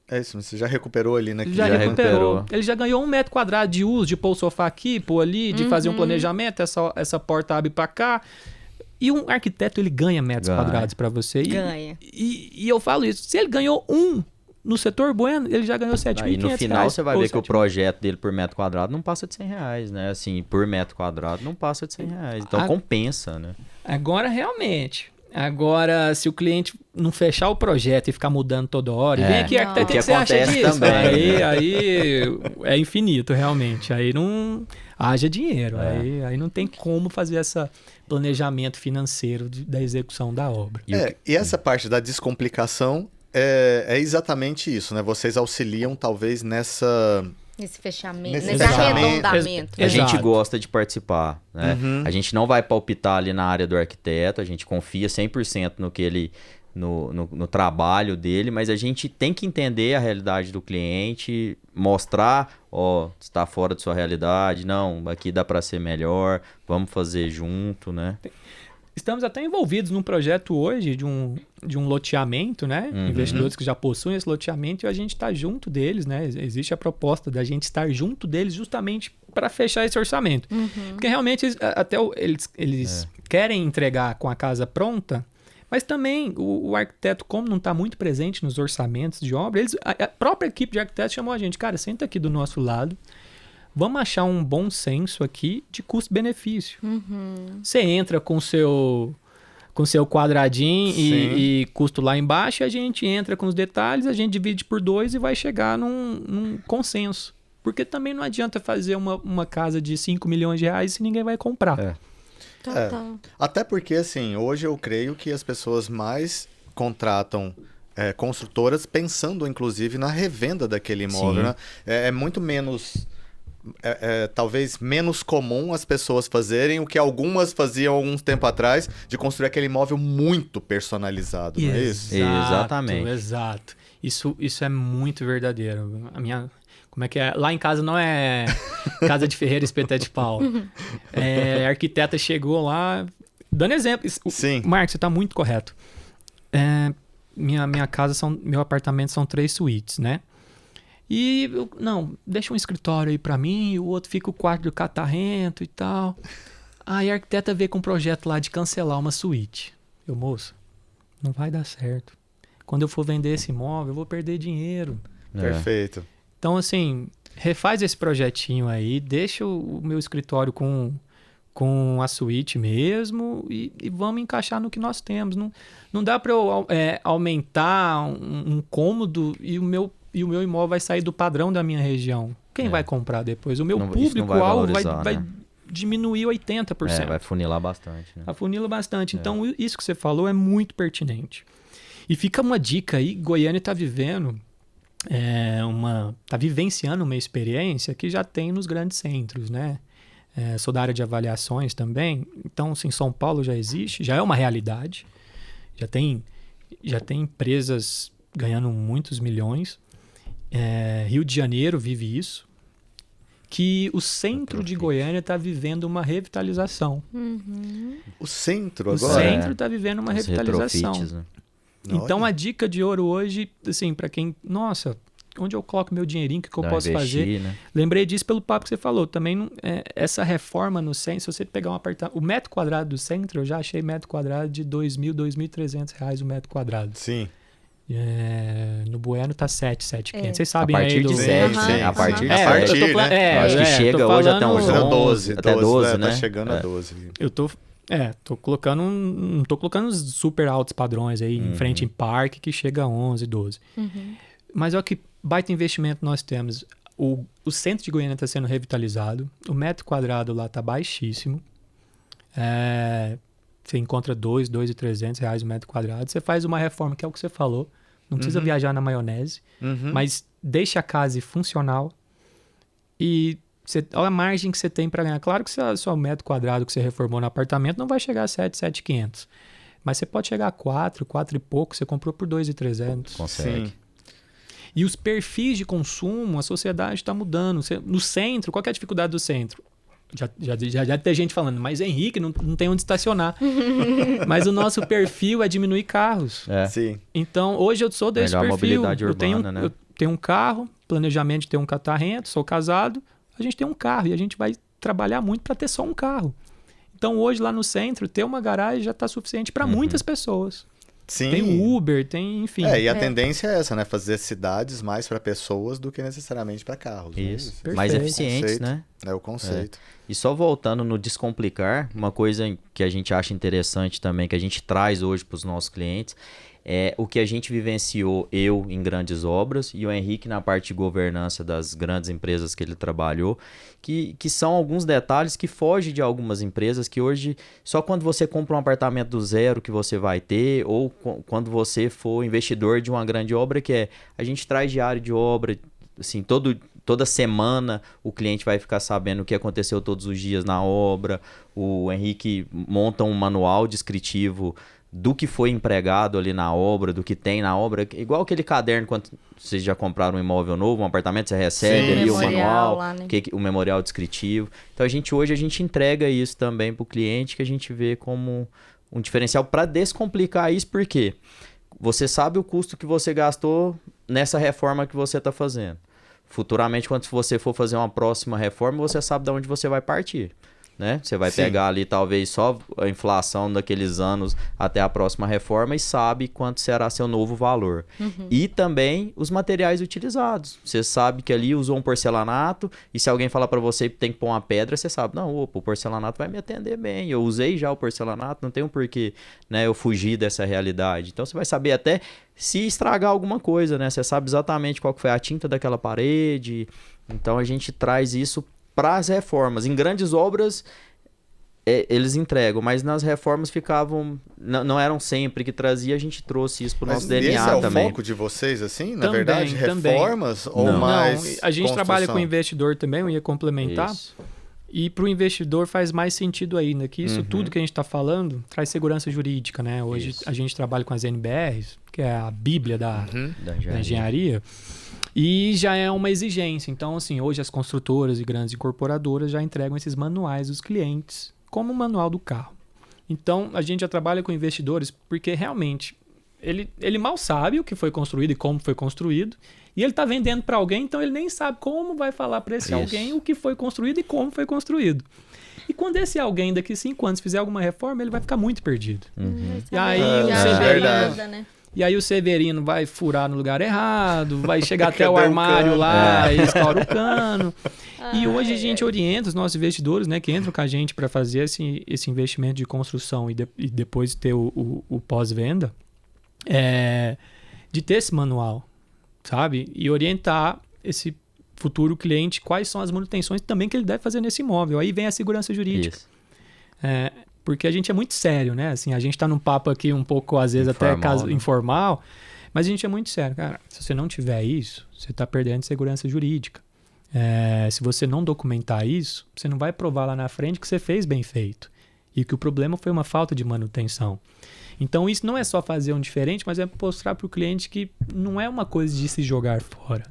É isso, você já recuperou ali, né? Já recuperou. Ele já ganhou 1 metro quadrado de uso, de pôr o sofá aqui, pôr ali, de fazer um planejamento, essa porta abre para cá. E um arquiteto, ele ganha metros quadrados para você. Ganha. E eu falo isso, se ele ganhou no setor Bueno, ele já ganhou 7.500 reais. E no final você vai ver que o projeto dele por metro quadrado não passa de R$100, né? Assim, por metro quadrado não passa de R$100. Então compensa, né? Agora, realmente. Agora, se o cliente não fechar o projeto e ficar mudando toda hora, e vem aqui, arquiteto, o que você acha disso? Também, aí é infinito, realmente. Aí não haja dinheiro. Aí não tem como fazer esse planejamento financeiro da execução da obra. E essa parte da descomplicação é exatamente isso, né? Vocês auxiliam, talvez, nesse fechamento, nesse arredondamento. A gente gosta de participar, né? A gente não vai palpitar ali na área do arquiteto, a gente confia 100% no que ele... No trabalho dele, mas a gente tem que entender a realidade do cliente, mostrar, está fora de sua realidade, não, aqui dá para ser melhor, vamos fazer junto, né? estamos até envolvidos num projeto hoje de um loteamento, né? Investidores que já possuem esse loteamento e a gente está junto deles, né? Existe a proposta da gente estar junto deles justamente para fechar esse orçamento. Porque realmente eles querem entregar com a casa pronta, mas também o arquiteto, como não está muito presente nos orçamentos de obra, a própria equipe de arquitetos chamou a gente, cara, senta aqui do nosso lado, vamos achar um bom senso aqui de custo-benefício. Você entra com o seu quadradinho e custo lá embaixo, a gente entra com os detalhes, a gente divide por 2 e vai chegar num consenso. Porque também não adianta fazer uma casa de 5 milhões de reais se ninguém vai comprar. Até porque, assim, hoje eu creio que as pessoas mais contratam construtoras pensando, inclusive, na revenda daquele imóvel, né? É muito menos... talvez menos comum as pessoas fazerem o que algumas faziam algum tempo atrás, de construir aquele imóvel muito personalizado, não é isso? Exatamente. Exato. Isso é muito verdadeiro. Como é que é? Lá em casa não é casa de ferreiro espeta de pau. A arquiteta chegou lá, dando exemplo. Sim. Marcos, você está muito correto. Minha casa, meu apartamento são 3 suítes, né? E, deixa um escritório aí pra mim, o outro fica o quarto do catarrento e tal. Aí a arquiteta veio com um projeto lá de cancelar uma suíte. Moço, não vai dar certo. Quando eu for vender esse imóvel, eu vou perder dinheiro. Perfeito. Então, assim, refaz esse projetinho aí, deixa o meu escritório com a suíte mesmo e vamos encaixar no que nós temos. Não dá para eu aumentar um cômodo e o meu imóvel vai sair do padrão da minha região. Quem vai comprar depois? O meu público-alvo vai diminuir 80%. Vai funilar bastante. Né? Afunila bastante. Então, isso que você falou é muito pertinente. E fica uma dica aí, Goiânia está vivendo... tá vivenciando uma experiência que já tem nos grandes centros, né? Sou da área de avaliações também, então assim, São Paulo já existe, já é uma realidade, já tem empresas ganhando muitos milhões, Rio de Janeiro vive isso, que o centro de Goiânia está vivendo uma revitalização. O centro agora? O centro está vivendo uma revitalização. Né? Então, a dica de ouro hoje, assim, para quem... Nossa, onde eu coloco meu dinheirinho, o que eu posso fazer? Né? Lembrei disso pelo papo que você falou. Também, essa reforma no centro, se você pegar um apartamento... O metro quadrado do centro, eu já achei metro quadrado de R$2.000, R$2.300 o metro quadrado. Sim. No Bueno tá 7.500. Vocês sabem a partir aí de 7, sim. A partir de 7. Acho que chega hoje até uns 12. Até 12, né? Tá chegando a 12. Tô colocando não tô colocando os super altos padrões aí em frente em parque que chega a 11, 12. Mas olha que baita investimento nós temos. O centro de Goiânia está sendo revitalizado. O metro quadrado lá tá baixíssimo. Você encontra R$2.300 o metro quadrado. Você faz uma reforma, que é o que você falou. Não precisa viajar na maionese. Mas deixa a casa funcional. E olha a margem que você tem para ganhar. Claro que o metro quadrado que você reformou no apartamento não vai chegar a 7.500. Mas você pode chegar a 4 e pouco. Você comprou por 2.300. Consegue. Sim. E os perfis de consumo, a sociedade está mudando. No centro, qual que é a dificuldade do centro? Já tem gente falando, mas Henrique, não tem onde estacionar. Mas o nosso perfil é diminuir carros. Sim. Então, hoje eu sou desse Melhor perfil. Mobilidade urbana, né? Eu tenho um carro, planejamento de ter um catarrento, sou casado. A gente tem um carro e a gente vai trabalhar muito para ter só um carro. Então, hoje, lá no centro, ter uma garagem já está suficiente para muitas pessoas. Sim. Tem o Uber, enfim. E a tendência é essa, né? Fazer cidades mais para pessoas do que necessariamente para carros. Isso. Perfeito. Mais eficientes, né? É o conceito. E só voltando no Descomplicar, uma coisa que a gente acha interessante também, que a gente traz hoje para os nossos clientes, é o que a gente vivenciou, eu em grandes obras e o Henrique na parte de governança das grandes empresas que ele trabalhou, que são alguns detalhes que fogem de algumas empresas que hoje, só quando você compra um apartamento do zero que você vai ter, ou quando você for investidor de uma grande obra, que a gente traz diário de obra, assim, toda semana o cliente vai ficar sabendo o que aconteceu todos os dias na obra, o Henrique monta um manual descritivo do que foi empregado ali na obra, do que tem na obra, igual aquele caderno quando vocês já compraram um imóvel novo, um apartamento, você recebe ali o manual, lá, né? o memorial descritivo. Então hoje a gente entrega isso também para o cliente, que a gente vê como um diferencial para descomplicar isso, porque você sabe o custo que você gastou nessa reforma que você está fazendo. Futuramente, quando você for fazer uma próxima reforma, você sabe de onde você vai partir. Né? Você vai pegar ali talvez só a inflação daqueles anos até a próxima reforma e sabe quanto será seu novo valor. E também os materiais utilizados. Você sabe que ali usou um porcelanato e se alguém falar para você que tem que pôr uma pedra, você sabe, não, opa, o porcelanato vai me atender bem. Eu usei já o porcelanato, não tem um porquê, né, eu fugir dessa realidade. Então você vai saber até se estragar alguma coisa, né? Você sabe exatamente qual que foi a tinta daquela parede. Então a gente traz isso para as reformas. Em grandes obras, eles entregam, mas nas reformas ficavam... Não eram sempre que trazia, a gente trouxe isso para o nosso DNA esse é também. o foco de vocês, assim, na Também, verdade? Reformas ou Não. mais a gente trabalha com construção? investidor também, eu ia complementar. Isso. E para o investidor faz mais sentido ainda, que isso tudo que a gente está falando traz segurança jurídica, né? Hoje a gente trabalha com as NBRs, que é a bíblia da engenharia, e já é uma exigência. Então, assim, hoje as construtoras e grandes incorporadoras já entregam esses manuais aos clientes, como o manual do carro. Então, a gente já trabalha com investidores porque realmente ele mal sabe o que foi construído e como foi construído, e ele está vendendo para alguém, então ele nem sabe como vai falar para esse alguém o que foi construído e como foi construído. E quando esse alguém daqui 5 anos fizer alguma reforma, ele vai ficar muito perdido. E aí E aí o Severino vai furar no lugar errado, vai chegar até o armário lá e estoura o cano. E hoje a gente orienta os nossos investidores, né, que entram com a gente para fazer esse investimento de construção e depois ter o pós-venda, de ter esse manual, sabe? E orientar esse futuro cliente quais são as manutenções também que ele deve fazer nesse imóvel. Aí vem a segurança jurídica. Porque a gente é muito sério, né? Assim, a gente tá num papo aqui um pouco, às vezes, informal, mas a gente é muito sério. Cara, se você não tiver isso, você tá perdendo segurança jurídica. Se você não documentar isso, você não vai provar lá na frente que você fez bem feito. E que o problema foi uma falta de manutenção. Então, isso não é só fazer um diferente, mas é mostrar para o cliente que não é uma coisa de se jogar fora.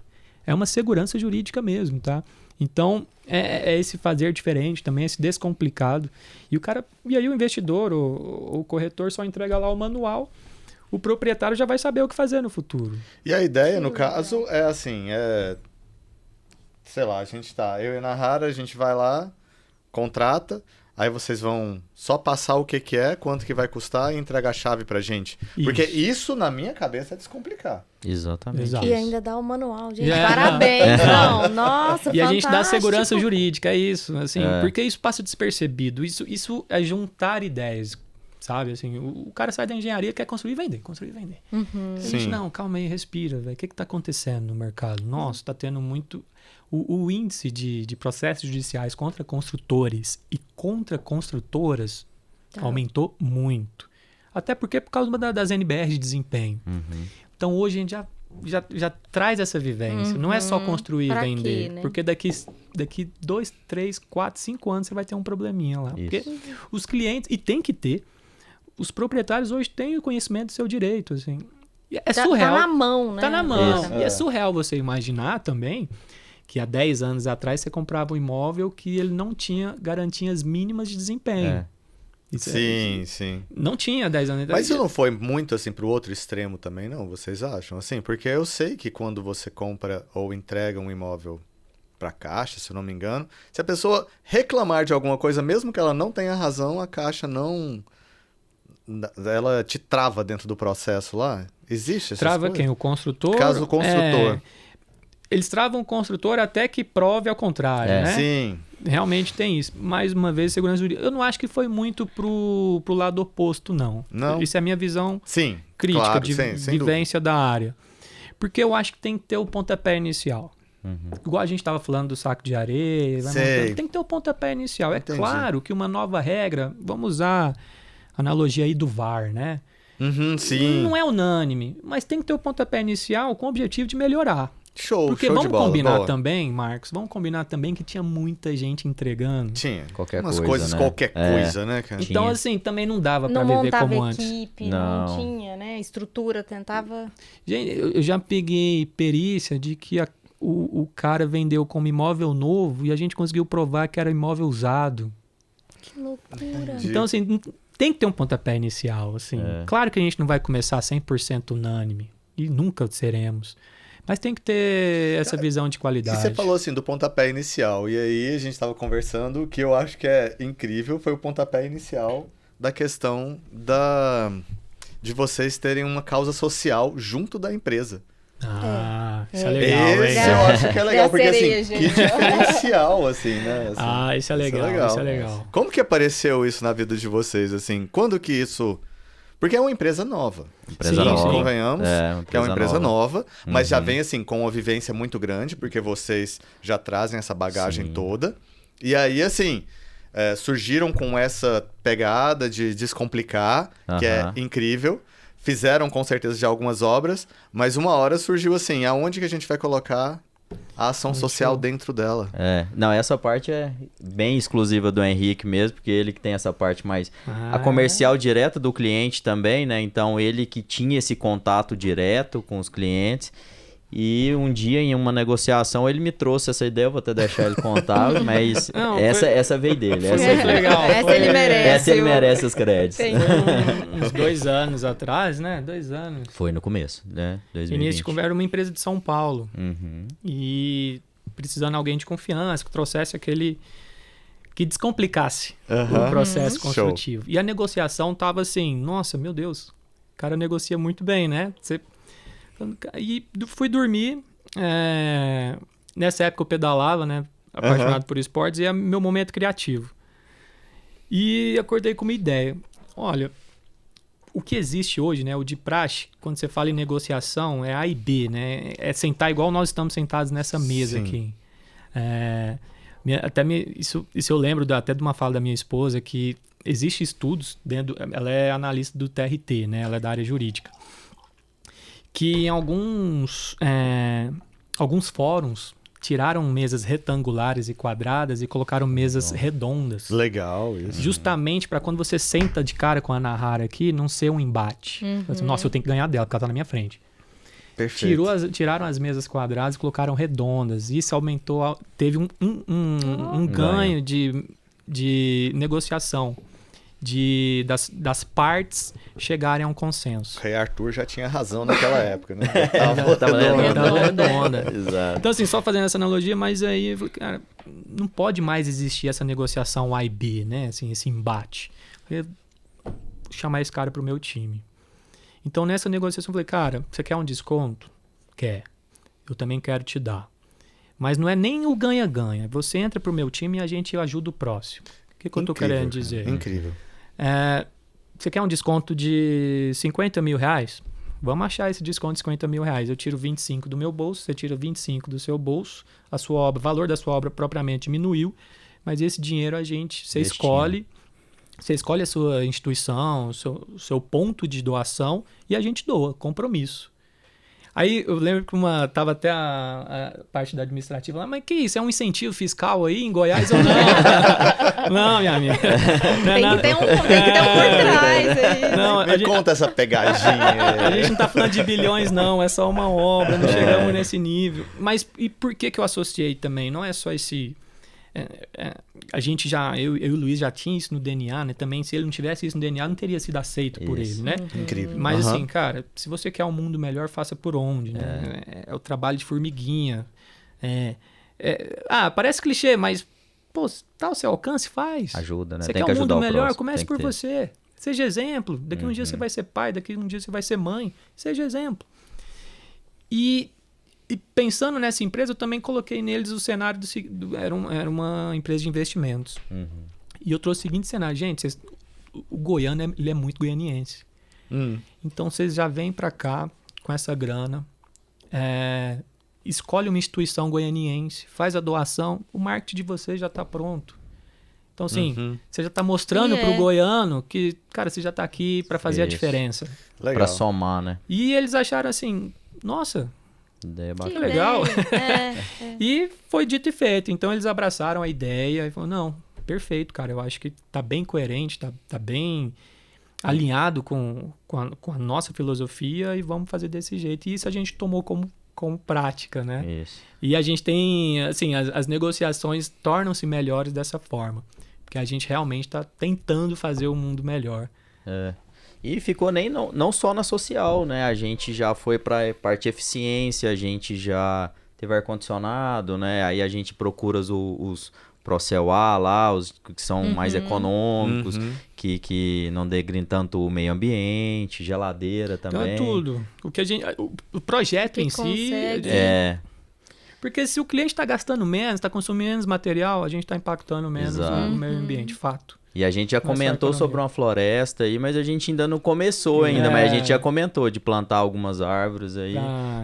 É uma segurança jurídica mesmo, tá? Então, é esse fazer diferente também, esse descomplicado. E aí o investidor, o corretor só entrega lá o manual, o proprietário já vai saber o que fazer no futuro. E a ideia, no caso, é assim, sei lá, eu e a Nahara, a gente vai lá, contrata, aí vocês vão só passar o que é, quanto que vai custar e entregar a chave pra gente. Porque isso, na minha cabeça, é descomplicar. Exatamente. Exato. E ainda dá o manual, gente. Parabéns, não. Nossa, E a gente dá fantástico. segurança jurídica, é isso. Assim, porque isso passa despercebido. Isso é juntar ideias, sabe? Assim, o cara sai da engenharia, quer construir e vender. A gente, não, calma aí, respira, velho. O que tá acontecendo no mercado? Nossa, tá tendo muito... O índice de processos judiciais contra construtores e contra construtoras aumentou muito. Até porque por causa das NBRs de desempenho. Então hoje a gente já traz essa vivência. Não é só construir e vender. Quê, né? Porque daqui 2, 3, 4, 5 anos você vai ter um probleminha lá. Porque os clientes, e tem que ter, os proprietários hoje têm o conhecimento do seu direito. Assim. É surreal. Tá na mão, né? Tá na mão. E é surreal você imaginar também que há 10 anos atrás você comprava um imóvel que ele não tinha garantias mínimas de desempenho. Sim. Não tinha 10 anos atrás. Mas isso não foi muito assim pro outro extremo também, não? Vocês acham? Assim, porque eu sei que quando você compra ou entrega um imóvel pra Caixa, se eu não me engano, se a pessoa reclamar de alguma coisa, mesmo que ela não tenha razão, a Caixa não... Ela te trava dentro do processo lá? Existe essa Trava quem? O construtor? Caso o construtor. Eles travam o construtor até que prove ao contrário, né? Sim. Realmente tem isso. Mais uma vez, segurança jurídica. Eu não acho que foi muito pro lado oposto, não. Isso é a minha visão crítica, claro, de sem vivência da área. Porque eu acho que tem que ter o pontapé inicial. Igual a gente estava falando do saco de areia. Tem que ter o pontapé inicial. Entendi. É claro que uma nova regra, vamos usar a analogia aí do VAR, né? Sim. Não é unânime, mas tem que ter o pontapé inicial com o objetivo de melhorar. Porque show vamos de bola. combinar Boa. também, Marcos, que tinha muita gente entregando. Tinha. Qualquer Umas coisa, coisas, né? qualquer coisa, né, cara? Então, assim, também não dava pra Não viver como montava antes. equipe, não tinha, né? Estrutura, tentava... Gente, eu já peguei perícia de que o cara vendeu como imóvel novo e a gente conseguiu provar que era imóvel usado. Que loucura. Entendi. Então, assim, tem que ter um pontapé inicial, assim. Claro que a gente não vai começar 100% unânime, e nunca seremos. Mas tem que ter essa visão de qualidade. E você falou assim do pontapé inicial, e aí a gente estava conversando, o que eu acho que é incrível foi o pontapé inicial da questão de vocês terem uma causa social junto da empresa. Isso é legal, hein? Esse eu acho que é legal, porque cereja, assim, que diferencial, assim, né? Assim, Isso é legal, isso é legal. Como que apareceu isso na vida de vocês, assim? Quando que isso... Porque é uma empresa nova. Empresa nova. Convenhamos que é uma empresa nova, mas já Uhum. vem assim com uma vivência muito grande, porque vocês já trazem essa bagagem toda. E aí, assim, surgiram com essa pegada de descomplicar, que é incrível. Fizeram com certeza já algumas obras, mas uma hora surgiu assim, aonde que a gente vai colocar a ação social dentro dela? Não, essa parte é bem exclusiva do Henrique mesmo, porque ele que tem essa parte mais... A comercial direta do cliente também, né? Então, ele que tinha esse contato direto com os clientes. E um dia, em uma negociação, ele me trouxe essa ideia, eu vou até deixar ele contar, mas essa veio dele. Foi muito legal. Essa ele merece. Essa ele merece os créditos. Uns 2 anos atrás, né? 2 anos. Foi no começo, né? 2020. Início de conversa, era uma empresa de São Paulo. Uhum. E precisando de alguém de confiança, que trouxesse aquele... que descomplicasse Aham. o processo Show. construtivo. E a negociação tava assim, nossa, meu Deus, o cara negocia muito bem, né? E fui dormir, nessa época eu pedalava, né? Apaixonado por esportes, e é meu momento criativo. E acordei com uma ideia. Olha, o que existe hoje, né? O de praxe, quando você fala em negociação, é A e B, né? É sentar igual nós estamos sentados nessa mesa aqui. Isso eu lembro até de uma fala da minha esposa, que existe estudos, ela é analista do TRT, né? Ela é da área jurídica. Que em alguns fóruns tiraram mesas retangulares e quadradas e colocaram mesas redondas. Legal isso. Justamente para quando você senta de cara com a Nahara aqui, não ser um embate. Assim, nossa, eu tenho que ganhar dela, porque ela tá na minha frente. Perfeito. Tiraram as mesas quadradas e colocaram redondas. Isso aumentou, teve um ganho de negociação. Das partes chegarem a um consenso. O Rei Arthur já tinha razão naquela época, né? Tava redonda. Exato. Então, assim, só fazendo essa analogia, mas aí, cara, não pode mais existir essa negociação A e B, né? Assim, esse embate. Eu vou chamar esse cara pro meu time. Então, nessa negociação, eu falei, cara, você quer um desconto? Quer. Eu também quero te dar. Mas não é nem o ganha-ganha. Você entra pro meu time e a gente ajuda o próximo. O que eu tô querendo dizer? Incrível. Você quer um desconto de 50 mil reais? Vamos achar esse desconto de 50 mil reais. Eu tiro 25 do meu bolso, você tira 25 do seu bolso, o valor da sua obra propriamente diminuiu, mas esse dinheiro você escolhe a sua instituição, o seu ponto de doação e a gente doa, compromisso. Aí eu lembro que tava até a parte da administrativa lá, mas que isso? É um incentivo fiscal aí em Goiás ou não? Não, minha amiga. Tem que ter um por trás aí. Não, Me conta essa pegadinha. A gente não tá falando de bilhões, não. É só uma obra, não chegamos nesse nível. Mas e por que eu associei também? Não é só esse... a gente eu e o Luiz já tinha isso no DNA, né? Também, se ele não tivesse isso no DNA, não teria sido aceito por ele, né? Incrível. Mas assim, cara, se você quer um mundo melhor, faça por onde, né? É o trabalho de formiguinha. Parece clichê, mas, pô, tá ao seu alcance, faz. Ajuda, né? Você Tem quer que um mundo ajudar o melhor, próximo. comece por você. Seja exemplo. Daqui um dia você vai ser pai, daqui um dia você vai ser mãe. Seja exemplo. E pensando nessa empresa, eu também coloquei neles o cenário era uma empresa de investimentos. E eu trouxe o seguinte cenário. Gente, o goiano ele é muito goianiense. Então, vocês já vêm para cá com essa grana, escolhe uma instituição goianiense, faz a doação, o marketing de vocês já está pronto. Então, assim, você já está mostrando para o goiano que, cara, você já está aqui para fazer a diferença. Legal. Para somar, né? E eles acharam assim, nossa... Ideia Que bacana. legal. E foi dito e feito. Então eles abraçaram a ideia e falaram, não, perfeito, cara. Eu acho que tá bem coerente, tá bem alinhado com a nossa filosofia e vamos fazer desse jeito. E isso a gente tomou como prática, né? Isso. E a gente tem, assim, as negociações tornam-se melhores dessa forma. porque a gente realmente está tentando fazer o mundo melhor. E ficou não só na social, né? A gente já foi para parte de eficiência, a gente já teve ar-condicionado, né? Aí a gente procura os Procel A lá, os que são mais econômicos, que não degradem tanto o meio ambiente, geladeira também. Então é tudo. O projeto Que em si... consegue. Porque se o cliente está gastando menos, está consumindo menos material, a gente está impactando menos Exato. o meio ambiente, fato. E a gente já comentou economia. sobre uma floresta aí, mas a gente ainda não começou ainda, mas a gente já comentou de plantar algumas árvores aí.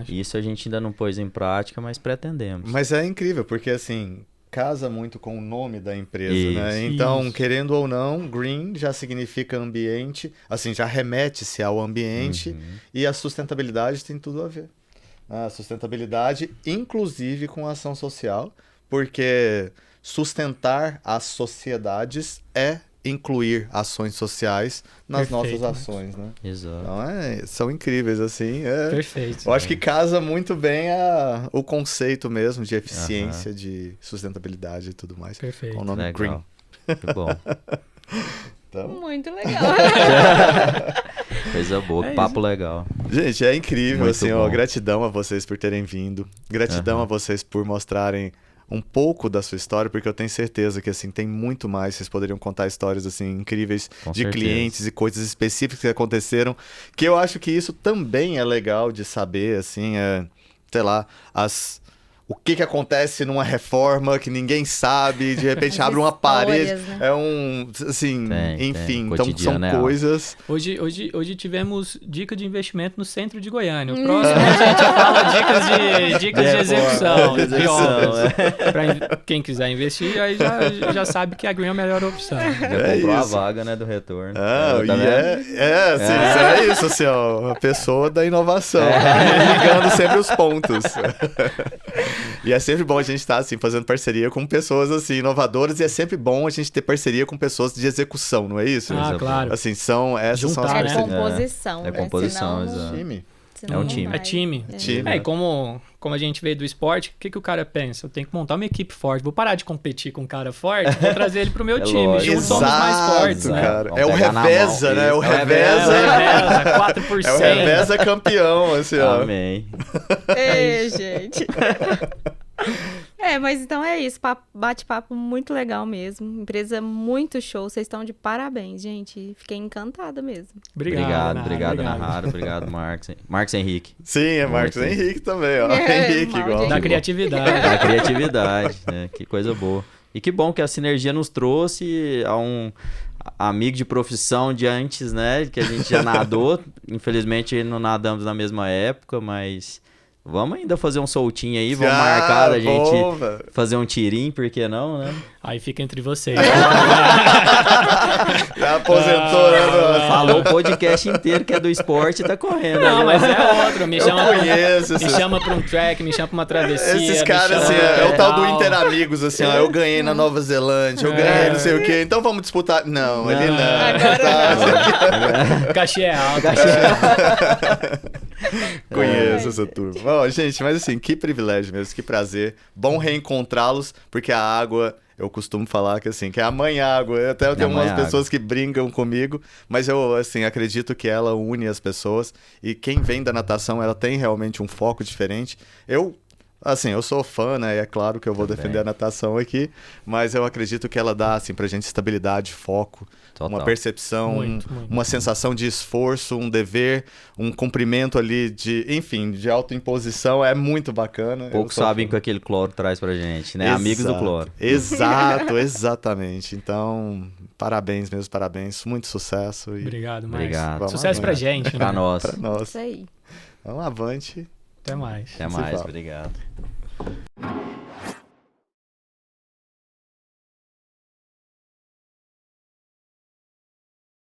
Isso a gente ainda não pôs em prática, mas pretendemos. Mas é incrível, porque assim, casa muito com o nome da empresa, né? Isso. Então, querendo ou não, green já significa ambiente, assim, já remete-se ao ambiente e a sustentabilidade tem tudo a ver. A sustentabilidade, inclusive com a ação social, porque sustentar as sociedades é incluir ações sociais nas Perfeito, nossas ações, né? Exato. Então, são incríveis, assim. Perfeito. Eu acho que casa muito bem o conceito mesmo de eficiência, de sustentabilidade e tudo mais. Perfeito. Com o nome Green. Legal. Muito bom. Então, Muito legal. Coisa boa, papo legal. gente, é incrível, Muito assim, bom. gratidão a vocês por terem vindo. Gratidão a vocês por mostrarem um pouco da sua história, porque eu tenho certeza que, assim, tem muito mais. Vocês poderiam contar histórias, assim, incríveis Com de certeza. clientes e coisas específicas que aconteceram, que eu acho que isso também é legal de saber, assim, sei lá, o que acontece numa reforma que ninguém sabe, de repente As abre uma parede, histórias, né? assim, Tem. enfim, então são Cotidiano é algo. coisas... Hoje tivemos dica de investimento no centro de Goiânia. O próximo a gente fala dicas de execução, de obras. Para quem quiser investir, aí já sabe que a Green é a melhor opção. Já comprou a vaga, né, do retorno. Ah, Tá vendo? é isso, assim, ó, a pessoa da inovação, ligando sempre os pontos. E é sempre bom a gente estar, assim, fazendo parceria com pessoas, assim, inovadoras, e é sempre bom a gente ter parceria com pessoas de execução, não é isso? Claro. Assim, essas são as Juntar, É parcerias. composição, É né? composição, Senão, exato. Time. senão É um não time. vai. É time. Time. E como a gente veio do esporte, o que o cara pensa? Eu tenho que montar uma equipe forte. Vou parar de competir com um cara forte, vou trazer ele pro meu time. lógico. Juntos somos mais fortes, né? cara. Vamos É o pegar na reveza, mão. né? O É o reveza. Reveza, 4%. É o reveza campeão, assim, ó. Amém. Gente. Mas então é isso. Bate-papo muito legal mesmo. Empresa muito show. Vocês estão de parabéns, gente. Fiquei encantada mesmo. Obrigado, Nahara. Obrigado, Marcos Henrique. Sim, é Marcos Muito. Henrique também, ó. É, Henrique, mal, igual. gente. Da criatividade. Da criatividade, né? Que coisa boa. E que bom que a sinergia nos trouxe a um amigo de profissão de antes, né? Que a gente já nadou. Infelizmente não nadamos na mesma época, mas vamos ainda fazer um soltinho aí. Vamos marcar da gente velho. fazer um tirinho, por que não, né? Aí fica entre vocês. Já aposentou, né, mano? Falou o podcast inteiro que é do esporte e tá correndo. Não, ali, mas ó. é outro. Me chama conheço me esses- chama pra um track, me chama pra uma travessia. Esses me caras, chama assim, pra é o tal do pedal. Interamigos, assim, ó. Eu ganhei na Nova Zelândia, eu ganhei não sei o quê. Então vamos disputar. Não, ele não. Cachê é alto. Conheço essa turma. Bom, gente, mas assim, que privilégio mesmo, que prazer. Bom reencontrá-los, porque a água, eu costumo falar que assim, que é a mãe água. Eu até tenho a mãe umas pessoas que brincam comigo, mas eu, assim, acredito que ela une as pessoas. E quem vem da natação, ela tem realmente um foco diferente. Assim, eu sou fã, né? E é claro que eu vou defender a natação aqui, mas eu acredito que ela dá, assim, pra gente estabilidade, foco, Total. uma percepção, Muito. uma sensação de esforço, um dever, um cumprimento ali enfim, de autoimposição. É muito bacana. Poucos sabem o que aquele cloro traz pra gente, né? Amigos do cloro. Exato, exatamente. Então, parabéns mesmo, parabéns. Muito sucesso. E Obrigado, Marcos. Obrigado. Vamos Sucesso pra avante. gente. Pra Né? nós. Pra nós. Isso aí. Vamos avante. Até mais. Até Se mais, fala. obrigado.